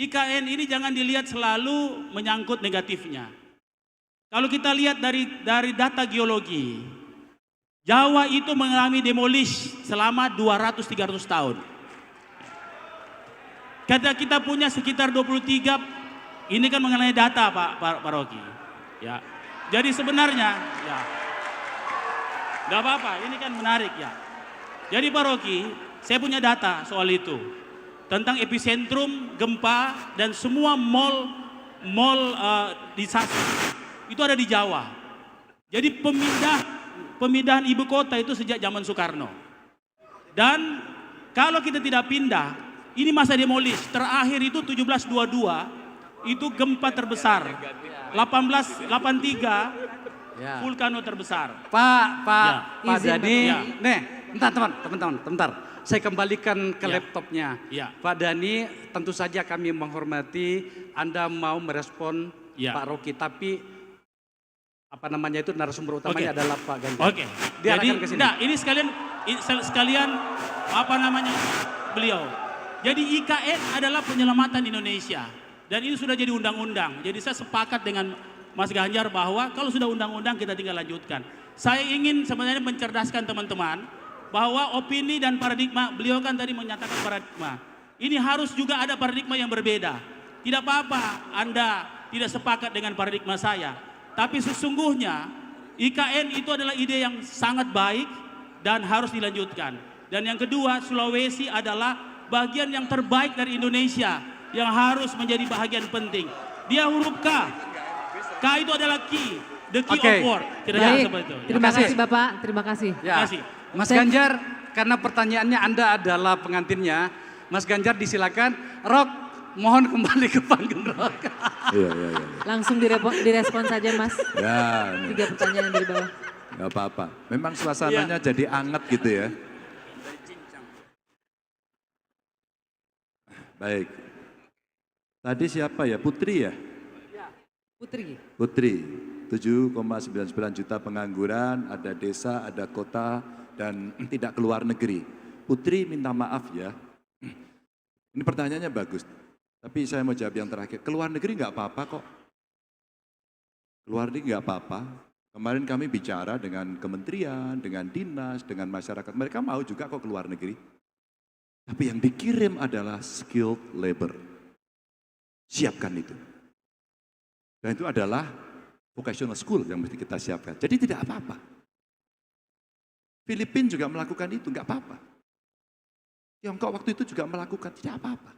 IKN ini jangan dilihat selalu menyangkut negatifnya. Kalau kita lihat dari data geologi, Jawa itu mengalami demolish selama 200-300 tahun. Kita punya sekitar 23, ini kan mengenai data Pak Rocky. Ya. Jadi sebenarnya, ya, nggak apa-apa, ini kan menarik ya. Jadi Pak Rocky, saya punya data soal itu. Tentang epicentrum, gempa, dan semua mall disaster. Itu ada di Jawa. Jadi pemindahan ibu kota itu sejak zaman Soekarno. Dan kalau kita tidak pindah, ini masa demolish. Terakhir itu 1722, itu gempa terbesar. 1883, Ya. vulkano terbesar. Pak Izin, Dhani, Ya. nih, bentar. Saya kembalikan ke Ya. laptopnya. Ya. Pak Dhani, tentu saja kami menghormati Anda mau merespon Ya. Pak Rocky, tapi apa namanya itu narasumber utamanya Oke. adalah Pak Ganjar. Oke. Dia Jadi akan ke sini. enggak, ini sekalian apa namanya beliau. Jadi IKN adalah penyelamatan Indonesia dan ini sudah jadi undang-undang. Jadi saya sepakat dengan Mas Ganjar bahwa kalau sudah undang-undang kita tinggal lanjutkan. Saya ingin sebenarnya mencerdaskan teman-teman bahwa opini dan paradigma, beliau kan tadi menyatakan paradigma. Ini harus juga ada paradigma yang berbeda. Tidak apa-apa Anda tidak sepakat dengan paradigma saya. Tapi sesungguhnya IKN itu adalah ide yang sangat baik dan harus dilanjutkan. Dan yang kedua, Sulawesi adalah bagian yang terbaik dari Indonesia yang harus menjadi bahagian penting. Dia huruf K. K itu adalah key, the key Oke. of war. Kira-kira Baik, seperti itu. terima kasih. kasih Bapak, terima kasih. Ya. kasih. Mas Ganjar, karena pertanyaannya Anda adalah pengantinnya, Mas Ganjar disilakan. Rock, mohon kembali ke panggung Rock. Iya. Langsung direspon saja Mas. Ya, 3 pertanyaan dari bawah. nggak apa-apa. Memang suasananya jadi anget gitu ya. Baik. Tadi siapa ya? Putri ya? Putri. Putri. 7,99 juta pengangguran, ada desa, ada kota, dan tidak keluar negeri. Putri minta maaf ya. Ini pertanyaannya bagus. Tapi saya mau jawab yang terakhir. Keluar negeri nggak apa-apa kok. Keluar negeri nggak apa-apa. Kemarin kami bicara dengan kementerian, dengan dinas, dengan masyarakat. Mereka mau juga kok keluar negeri. Tapi yang dikirim adalah skilled labor. Siapkan itu. Dan itu adalah vocational school yang mesti kita siapkan. Jadi tidak apa-apa. Filipina juga melakukan itu, nggak apa-apa. Tiongkok waktu itu juga melakukan, tidak apa-apa.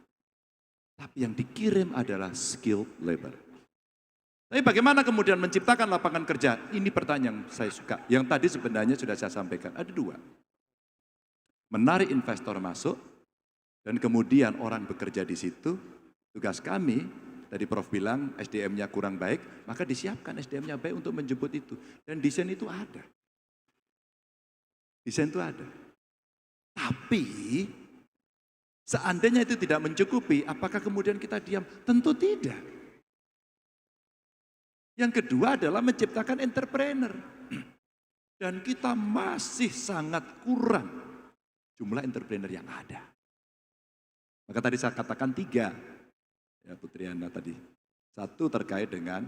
Tapi yang dikirim adalah skilled labor. Tapi bagaimana kemudian menciptakan lapangan kerja? Ini pertanyaan yang saya suka. Yang tadi sebenarnya sudah saya sampaikan. Ada dua. Menarik investor masuk, dan kemudian orang bekerja di situ. Tugas kami, tadi Prof bilang SDM-nya kurang baik, maka disiapkan SDM-nya baik untuk menjemput itu. Dan desain itu ada. Desain itu ada. Tapi seandainya itu tidak mencukupi, apakah kemudian kita diam? Tentu tidak. Yang kedua adalah menciptakan entrepreneur. Dan kita masih sangat kurang jumlah entrepreneur yang ada. Maka tadi saya katakan 3. Ya Putriana tadi. 1 terkait dengan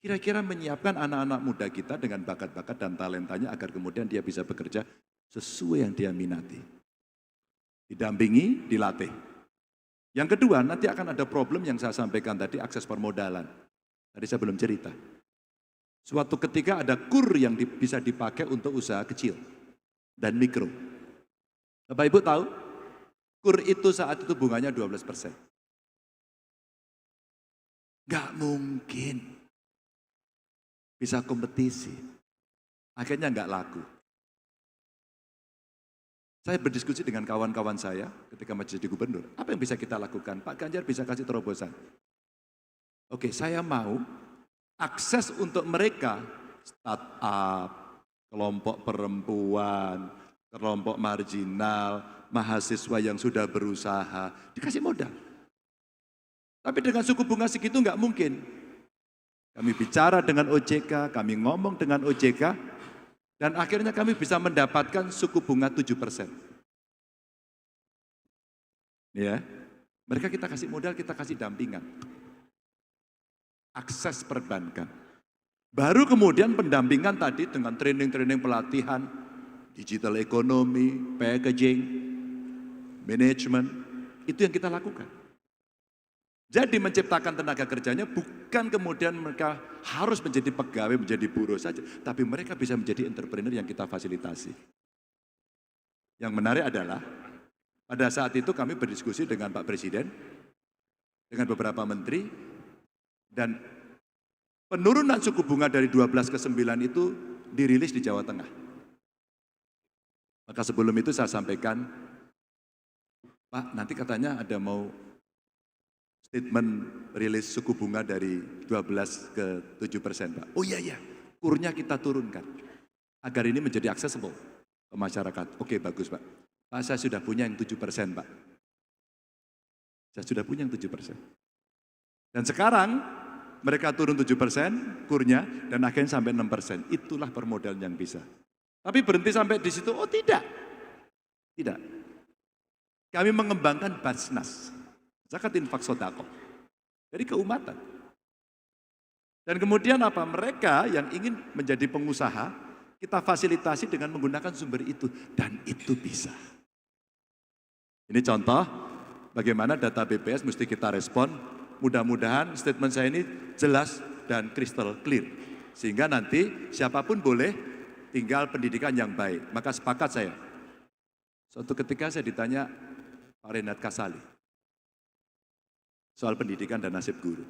kira-kira menyiapkan anak-anak muda kita dengan bakat-bakat dan talentanya agar kemudian dia bisa bekerja sesuai yang dia minati. Didampingi, dilatih. Yang kedua, nanti akan ada problem yang saya sampaikan tadi, akses permodalan. Tadi saya belum cerita. Suatu ketika ada KUR yang bisa dipakai untuk usaha kecil dan mikro. Bapak Ibu tahu, KUR itu saat itu bunganya 12%. Nggak mungkin bisa kompetisi. Akhirnya nggak laku. Saya berdiskusi dengan kawan-kawan saya ketika masih jadi gubernur. Apa yang bisa kita lakukan? Pak Ganjar bisa kasih terobosan. Oke, saya mau akses untuk mereka, startup, kelompok perempuan, kelompok marginal, mahasiswa yang sudah berusaha, dikasih modal. Tapi dengan suku bunga segitu nggak mungkin. Kami bicara dengan OJK, kami ngomong dengan OJK, dan akhirnya kami bisa mendapatkan suku bunga 7%. Ya, mereka kita kasih modal, kita kasih dampingan. Akses perbankan. Baru kemudian pendampingan tadi dengan training-training pelatihan, digital ekonomi, packaging, manajemen, itu yang kita lakukan. Jadi menciptakan tenaga kerjanya bukan kemudian mereka harus menjadi pegawai, menjadi buruh saja, tapi mereka bisa menjadi entrepreneur yang kita fasilitasi. Yang menarik adalah pada saat itu kami berdiskusi dengan Pak Presiden, dengan beberapa menteri, dan penurunan suku bunga dari 12 ke 9 itu dirilis di Jawa Tengah. Maka sebelum itu saya sampaikan, Pak nanti katanya ada mau statement rilis suku bunga dari 12 ke 7%, Pak. Oh iya, kurnya kita turunkan agar ini menjadi accessible ke masyarakat. Oke, bagus, Pak. Pak, saya sudah punya yang 7%, Pak. Saya sudah punya yang 7%. Dan sekarang mereka turun 7% kurnya dan akhirnya sampai 6%. Itulah permodalan yang bisa. Tapi berhenti sampai di situ? Oh tidak. Tidak. Kami mengembangkan Basnas. Zakat infak sodaqah. Jadi keumatan. Dan kemudian apa? Mereka yang ingin menjadi pengusaha, kita fasilitasi dengan menggunakan sumber itu. Dan itu bisa. Ini contoh bagaimana data BPS mesti kita respon. Mudah-mudahan statement saya ini jelas dan crystal clear. Sehingga nanti siapapun boleh tinggal pendidikan yang baik. Maka sepakat saya. Suatu ketika saya ditanya Pak Renat Kasali soal pendidikan dan nasib guru.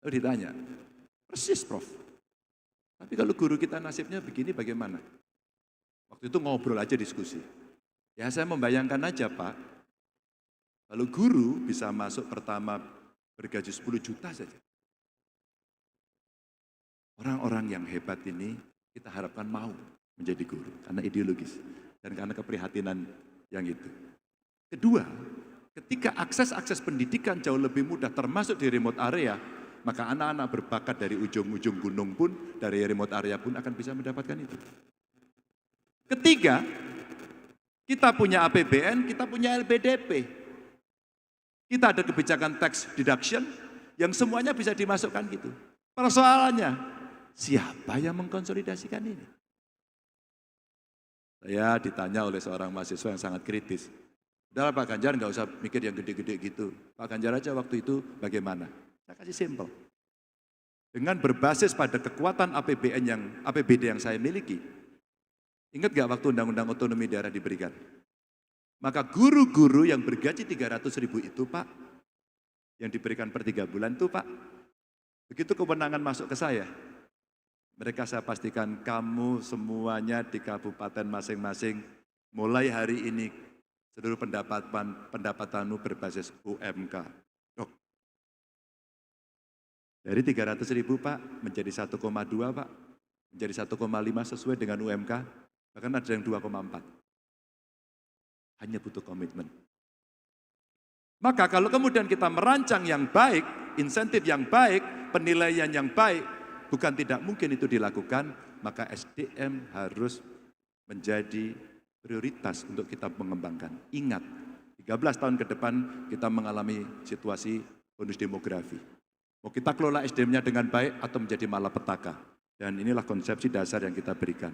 Lalu ditanya, persis Prof. Tapi kalau guru kita nasibnya begini bagaimana? Waktu itu ngobrol aja diskusi. Ya saya membayangkan aja Pak, kalau guru bisa masuk pertama bergaji 10 juta saja. Orang-orang yang hebat ini kita harapkan mau menjadi guru karena ideologis dan karena keprihatinan yang itu. Kedua, ketika akses pendidikan jauh lebih mudah termasuk di remote area, maka anak-anak berbakat dari ujung-ujung gunung pun, dari remote area pun akan bisa mendapatkan itu. Ketiga, kita punya APBN, kita punya LPDP. Kita ada kebijakan tax deduction yang semuanya bisa dimasukkan gitu. Persoalannya, siapa yang mengkonsolidasikan ini? Saya ditanya oleh seorang mahasiswa yang sangat kritis. Udah Pak Ganjar nggak usah mikir yang gede-gede gitu. Pak Ganjar aja waktu itu bagaimana? Saya kasih simpel. Dengan berbasis pada kekuatan APBD yang saya miliki. Ingat nggak waktu Undang-Undang Otonomi Daerah diberikan? Maka guru-guru yang bergaji 300.000 itu Pak, yang diberikan per 3 bulan itu Pak, begitu kewenangan masuk ke saya, mereka saya pastikan kamu semuanya di kabupaten masing-masing mulai hari ini seluruh pendapatanmu berbasis UMK. Dok. Dari 300.000 Pak menjadi 1,2 Pak, menjadi 1,5 sesuai dengan UMK, bahkan ada yang 2,4. Hanya butuh komitmen. Maka kalau kemudian kita merancang yang baik, insentif yang baik, penilaian yang baik, bukan tidak mungkin itu dilakukan, maka SDM harus menjadi prioritas untuk kita mengembangkan. Ingat, 13 tahun ke depan kita mengalami situasi bonus demografi. Mau kita kelola SDM-nya dengan baik atau menjadi malapetaka. Dan inilah konsepsi dasar yang kita berikan.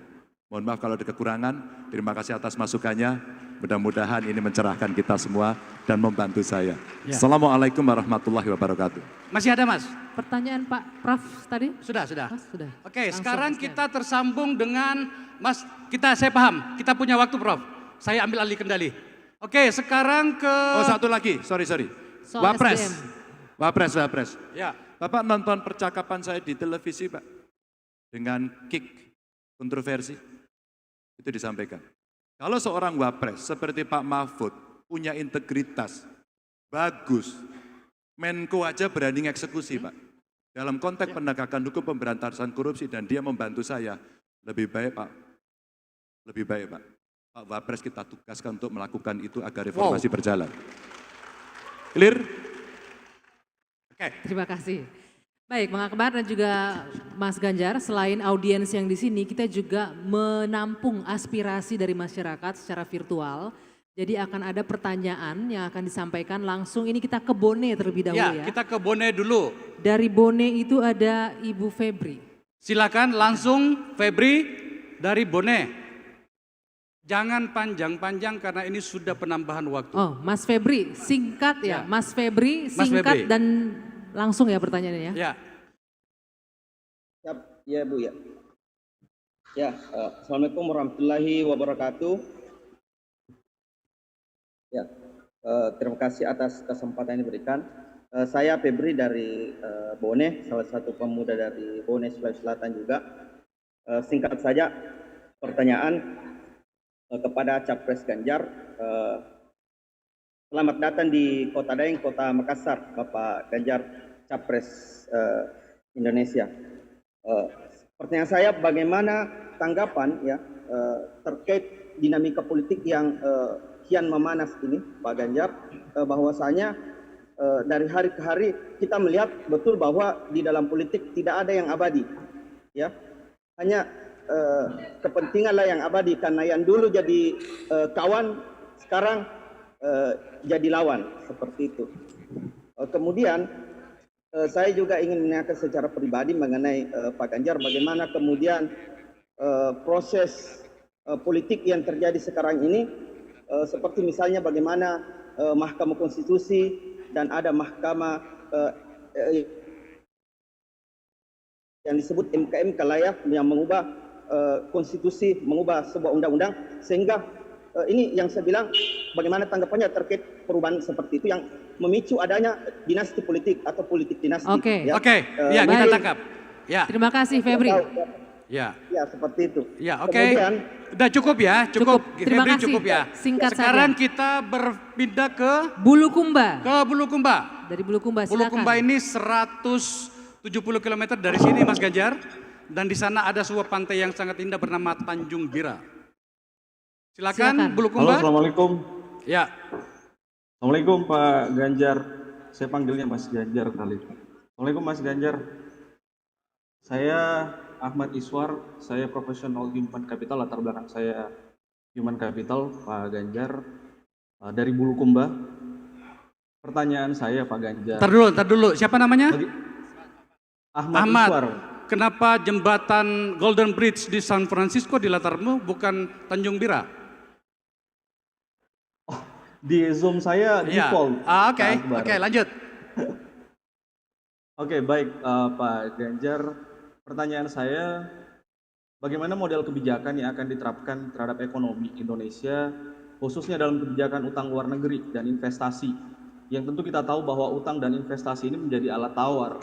Mohon maaf kalau ada kekurangan, terima kasih atas masukannya. Mudah-mudahan ini mencerahkan kita semua dan membantu saya. Ya. Assalamualaikum warahmatullahi wabarakatuh. Masih ada Mas? Pertanyaan Pak Prof tadi? Sudah. Mas, sudah. Oke, Langsung, sekarang Mas, kita tersambung dengan Mas, saya paham, kita punya waktu Prof. Saya ambil alih kendali. Oke, sekarang ke... Oh satu lagi, sorry. Soal Wapres. SDM. Wapres. Ya, Bapak nonton percakapan saya di televisi Pak. Dengan kick kontroversi. Itu disampaikan. Kalau seorang wapres seperti Pak Mahfud punya integritas, bagus, Menko aja berani eksekusi Pak. Dalam konteks penegakan hukum pemberantasan korupsi dan dia membantu saya, lebih baik Pak. Pak Wapres kita tugaskan untuk melakukan itu agar reformasi berjalan. Clear? oke. Terima kasih. Baik, Bang Akbar dan juga Mas Ganjar, selain audiens yang di sini, kita juga menampung aspirasi dari masyarakat secara virtual. Jadi akan ada pertanyaan yang akan disampaikan langsung. Ini kita ke Bone terlebih dahulu ya. Kita ke Bone dulu. Dari Bone itu ada Ibu Febri. Silakan langsung Febri dari Bone. Jangan panjang-panjang karena ini sudah penambahan waktu. Oh, Mas Febri, singkat ya. Ya. Mas Febri, Mas singkat Febri. dan langsung ya pertanyaannya ya. Ya, Siap, ya Bu ya. Ya, Assalamualaikum warahmatullahi wabarakatuh. Ya, terima kasih atas kesempatan yang diberikan. Saya Febri dari Bone, salah satu pemuda dari Bone Sulawesi Selatan juga. Singkat saja pertanyaan kepada Capres Ganjar. Selamat datang di Kota Daeng, Kota Makassar, Bapak Ganjar, Capres Indonesia. Pertanyaan saya, bagaimana tanggapan ya terkait dinamika politik yang kian memanas ini, Pak Ganjar, bahwasanya dari hari ke hari kita melihat betul bahwa di dalam politik tidak ada yang abadi, ya, hanya kepentinganlah yang abadi karena yang dulu jadi kawan sekarang jadi lawan seperti itu. Kemudian saya juga ingin menanyakan secara pribadi mengenai Pak Ganjar, bagaimana kemudian proses politik yang terjadi sekarang ini, seperti misalnya bagaimana Mahkamah Konstitusi dan ada Mahkamah yang disebut MKM layak yang mengubah konstitusi, mengubah sebuah undang-undang, sehingga ini yang saya bilang bagaimana tanggapannya terkait perubahan seperti itu yang memicu adanya dinasti politik atau politik dinasti. Oke. Ya. oke. Ya, kita baik. tangkap. Ya, Terima kasih Febri. ya. Ya, seperti itu. Ya, oke. Kemudian, Udah cukup ya, cukup. Terima Febri kasih. cukup ya. Singkat Sekarang saja. kita berpindah ke Bulukumba. Bulukumba. Dari Bulukumba, silakan. Bulukumba ini 170 km dari sini Mas Ganjar. Dan di sana ada sebuah pantai yang sangat indah bernama Tanjung Bira. Silakan. Bulukumba. Halo, Assalamualaikum. Ya, Assalamualaikum Pak Ganjar. Saya panggilnya Mas Ganjar kali. Assalamualaikum Mas Ganjar. Saya Ahmad Iswar, saya profesional human capital, latar belakang saya human capital, Pak Ganjar, dari Bulukumba. pertanyaan saya Pak Ganjar. Ntar dulu. Siapa namanya? Ahmad Ahmad. Iswar. Kenapa jembatan Golden Bridge di San Francisco di latarmu bukan Tanjung Bira? Di Zoom saya Iya. default. Oke, Pak Akbar. oke, lanjut. Oke, baik Pak Ganjar. Pertanyaan saya, bagaimana model kebijakan yang akan diterapkan terhadap ekonomi Indonesia, khususnya dalam kebijakan utang luar negeri dan investasi, yang tentu kita tahu bahwa utang dan investasi ini menjadi alat tawar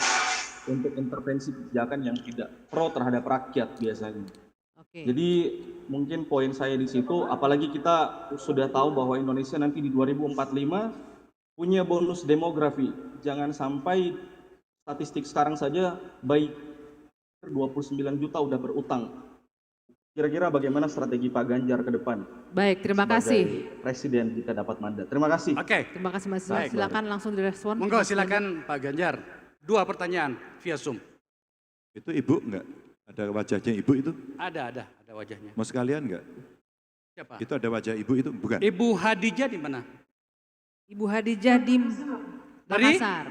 untuk intervensi kebijakan yang tidak pro terhadap rakyat biasanya. Oke. Jadi mungkin poin saya di situ, apalagi kita sudah tahu bahwa Indonesia nanti di 2045 punya bonus demografi. Jangan sampai statistik sekarang saja baik 29 juta udah berutang. Kira-kira bagaimana strategi Pak Ganjar ke depan? Baik, terima kasih. Sebagai presiden jika dapat mandat. Terima kasih. Oke, Terima kasih Mas. Baik. Silakan langsung direspon. monggo Mas silakan Pak Ganjar. 2 pertanyaan via Zoom. Itu ibu enggak? Ada wajahnya ibu itu? Ada wajahnya. Mau sekalian enggak? Siapa? Itu ada wajah ibu itu? Bukan. Ibu Hadijah di mana? Ibu Hadijah di Dari? Makassar.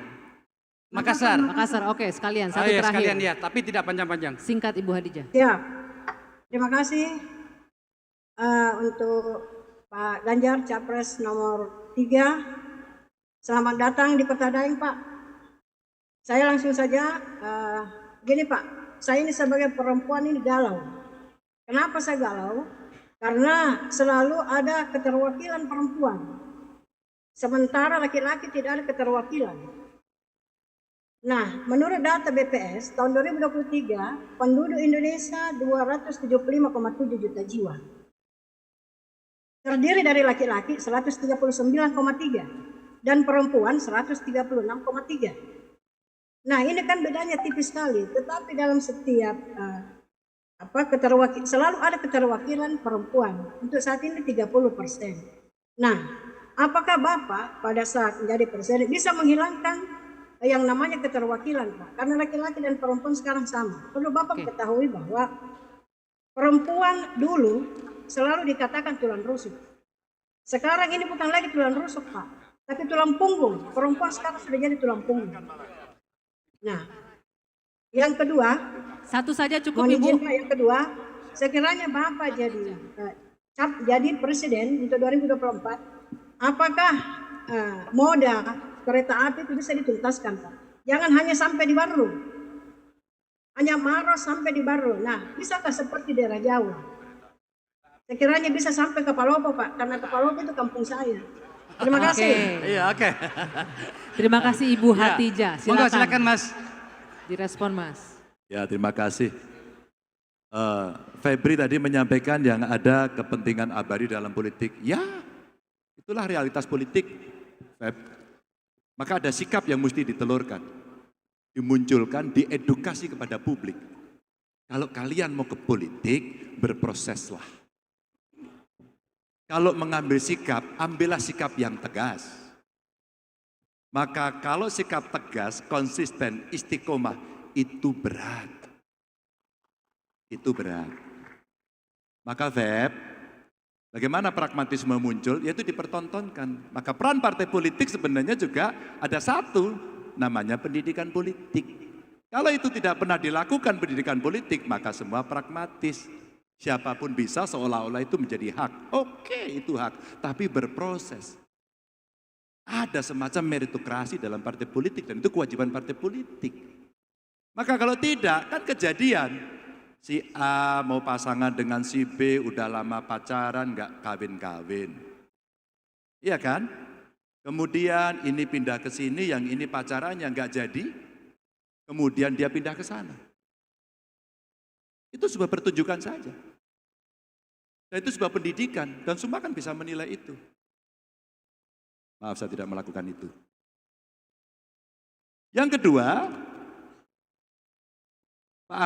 Makassar. Makassar, oke sekalian. Satu Iya, terakhir. sekalian ya, tapi tidak panjang-panjang. Singkat Ibu Hadijah. Siap. Terima kasih untuk Pak Ganjar, Capres nomor 3. Selamat datang di Kota Daeng, Pak. Saya langsung saja, gini Pak, saya ini sebagai perempuan ini galau. Kenapa saya galau? Karena selalu ada keterwakilan perempuan. Sementara laki-laki tidak ada keterwakilan. Nah, menurut data BPS, tahun 2023, penduduk Indonesia 275,7 juta jiwa. Terdiri dari laki-laki 139,3 dan perempuan 136,3. Nah, ini kan bedanya tipis sekali, tetapi dalam setiap selalu ada keterwakilan perempuan. Untuk saat ini 30%. Nah, apakah Bapak pada saat menjadi presiden bisa menghilangkan yang namanya keterwakilan, Pak? Karena laki-laki dan perempuan sekarang sama. Perlu Bapak ketahui bahwa perempuan dulu selalu dikatakan tulang rusuk. Sekarang ini bukan lagi tulang rusuk, Pak, tapi tulang punggung. Perempuan sekarang sudah jadi tulang punggung. Nah, yang kedua, Satu saja cukup mohon Ibu. izin, Pak, yang kedua, sekiranya Bapak jadi presiden untuk 2024, apakah moda kereta api itu bisa dituntaskan, Pak? Jangan hanya sampai di Baru, hanya Maros sampai di Baru. Nah, bisakah seperti daerah Jawa? Sekiranya bisa sampai ke Palopo, Pak, karena ke Palopo itu kampung saya. Terima kasih. Iya, oke. Terima kasih Ibu Ya. Hadijah. Monggo Silakan. silakan Mas. Direspon Mas. Ya, terima kasih. Febri tadi menyampaikan yang ada kepentingan abadi dalam politik. Ya, itulah realitas politik, Feb. Maka ada sikap yang mesti ditelurkan, dimunculkan, diedukasi kepada publik. Kalau kalian mau ke politik, berproseslah. Kalau mengambil sikap, ambillah sikap yang tegas. Maka kalau sikap tegas, konsisten, istiqomah, itu berat. Itu berat. Maka Feb, bagaimana pragmatisme muncul? Yaitu dipertontonkan. Maka peran partai politik sebenarnya juga ada satu, namanya pendidikan politik. Kalau itu tidak pernah dilakukan pendidikan politik, maka semua pragmatis. Siapapun bisa seolah-olah itu menjadi hak. Oke, itu hak, tapi berproses. Ada semacam meritokrasi dalam partai politik dan itu kewajiban partai politik. Maka kalau tidak, kan kejadian. Si A mau pasangan dengan si B, udah lama pacaran, nggak kawin-kawin. Iya kan? Kemudian ini pindah ke sini, yang ini pacarannya nggak jadi. Kemudian dia pindah ke sana. Itu sebuah pertunjukan saja. Dan itu sebuah pendidikan, dan semua kan bisa menilai itu. Maaf, saya tidak melakukan itu. Yang kedua, Pak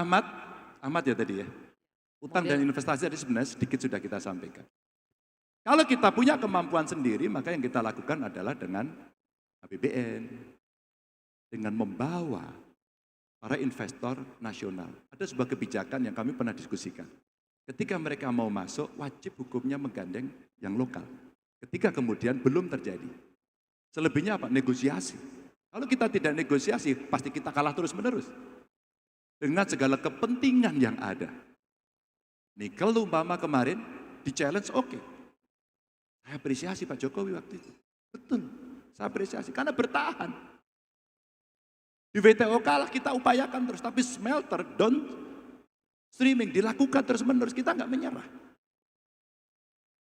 Ahmad ya tadi ya, utang dan investasi tadi sebenarnya sedikit sudah kita sampaikan. Kalau kita punya kemampuan sendiri, maka yang kita lakukan adalah dengan APBN, dengan membawa para investor nasional. Ada sebuah kebijakan yang kami pernah diskusikan. Ketika mereka mau masuk, wajib hukumnya menggandeng yang lokal. Ketika kemudian belum terjadi. Selebihnya apa? Negosiasi. Kalau kita tidak negosiasi, pasti kita kalah terus-menerus. Dengan segala kepentingan yang ada. Nikel umpama kemarin di-challenge, oke. Saya apresiasi Pak Jokowi waktu itu. Betul, saya apresiasi. Karena bertahan. Di WTO kalah kita upayakan terus. Tapi smelter, streaming dilakukan terus-menerus. Kita nggak menyerah.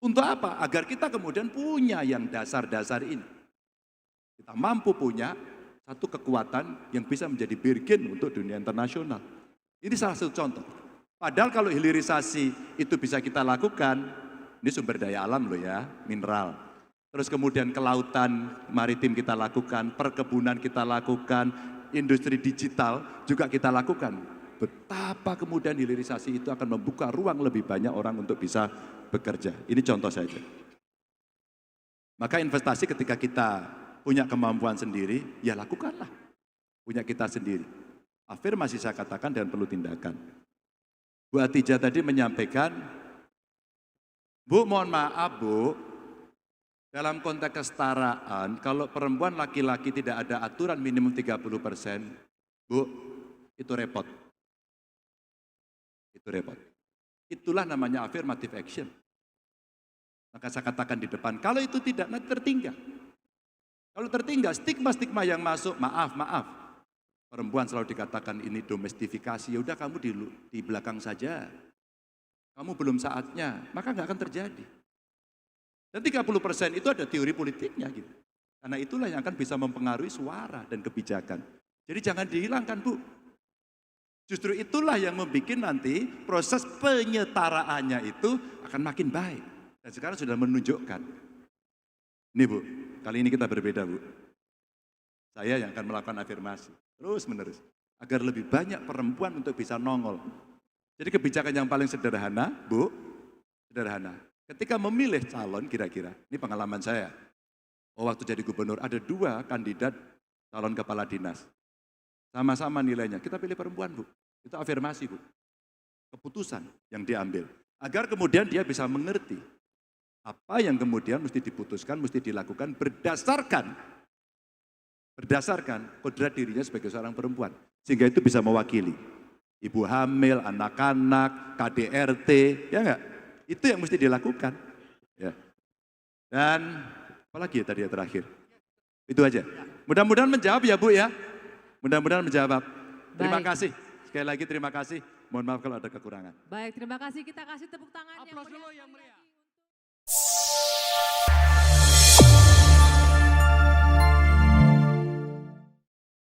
Untuk apa? Agar kita kemudian punya yang dasar-dasar ini. Kita mampu punya satu kekuatan yang bisa menjadi bergen untuk dunia internasional. Ini salah satu contoh. Padahal kalau hilirisasi itu bisa kita lakukan, ini sumber daya alam loh ya, mineral. Terus kemudian kelautan maritim kita lakukan, perkebunan kita lakukan, industri digital juga kita lakukan. Betapa kemudian hilirisasi itu akan membuka ruang lebih banyak orang untuk bisa bekerja. Ini contoh saja. Maka investasi ketika kita punya kemampuan sendiri, ya lakukanlah. Punya kita sendiri. Afirmasi saya katakan dan perlu tindakan. Bu Atijah tadi menyampaikan, Bu mohon maaf Bu, dalam konteks kesetaraan, kalau perempuan laki-laki tidak ada aturan minimum 30%, Bu, itu repot. Itu repot. Itulah namanya affirmative action. Maka saya katakan di depan, kalau itu tidak, nanti tertinggal. Kalau tertinggal, stigma-stigma yang masuk, maaf. Perempuan selalu dikatakan ini domestifikasi, ya udah kamu di belakang saja. Kamu belum saatnya, maka nggak akan terjadi. Dan 30% itu ada teori politiknya gitu. Karena itulah yang akan bisa mempengaruhi suara dan kebijakan. Jadi jangan dihilangkan Bu. Justru itulah yang membuat nanti proses penyetaraannya itu akan makin baik. Dan sekarang sudah menunjukkan. Ini Bu, kali ini kita berbeda Bu. Saya yang akan melakukan afirmasi. Terus menerus. Agar lebih banyak perempuan untuk bisa nongol. Jadi kebijakan yang paling sederhana, Bu, sederhana. Ketika memilih calon kira-kira, ini pengalaman saya. Waktu jadi gubernur ada 2 kandidat calon kepala dinas. Sama-sama nilainya, kita pilih perempuan Bu. Itu afirmasi Bu. Keputusan yang diambil. Agar kemudian dia bisa mengerti apa yang kemudian mesti diputuskan, mesti dilakukan berdasarkan kodrat dirinya sebagai seorang perempuan. Sehingga itu bisa mewakili. Ibu hamil, anak-anak, KDRT, ya enggak? Itu yang mesti dilakukan. Ya. Dan apalagi ya tadi ya terakhir? Itu aja. Mudah-mudahan menjawab ya Bu ya. Mudah-mudahan menjawab. Terima kasih. Sekali lagi terima kasih. Mohon maaf kalau ada kekurangan. Baik, terima kasih. Kita kasih tepuk tangan yang meriah.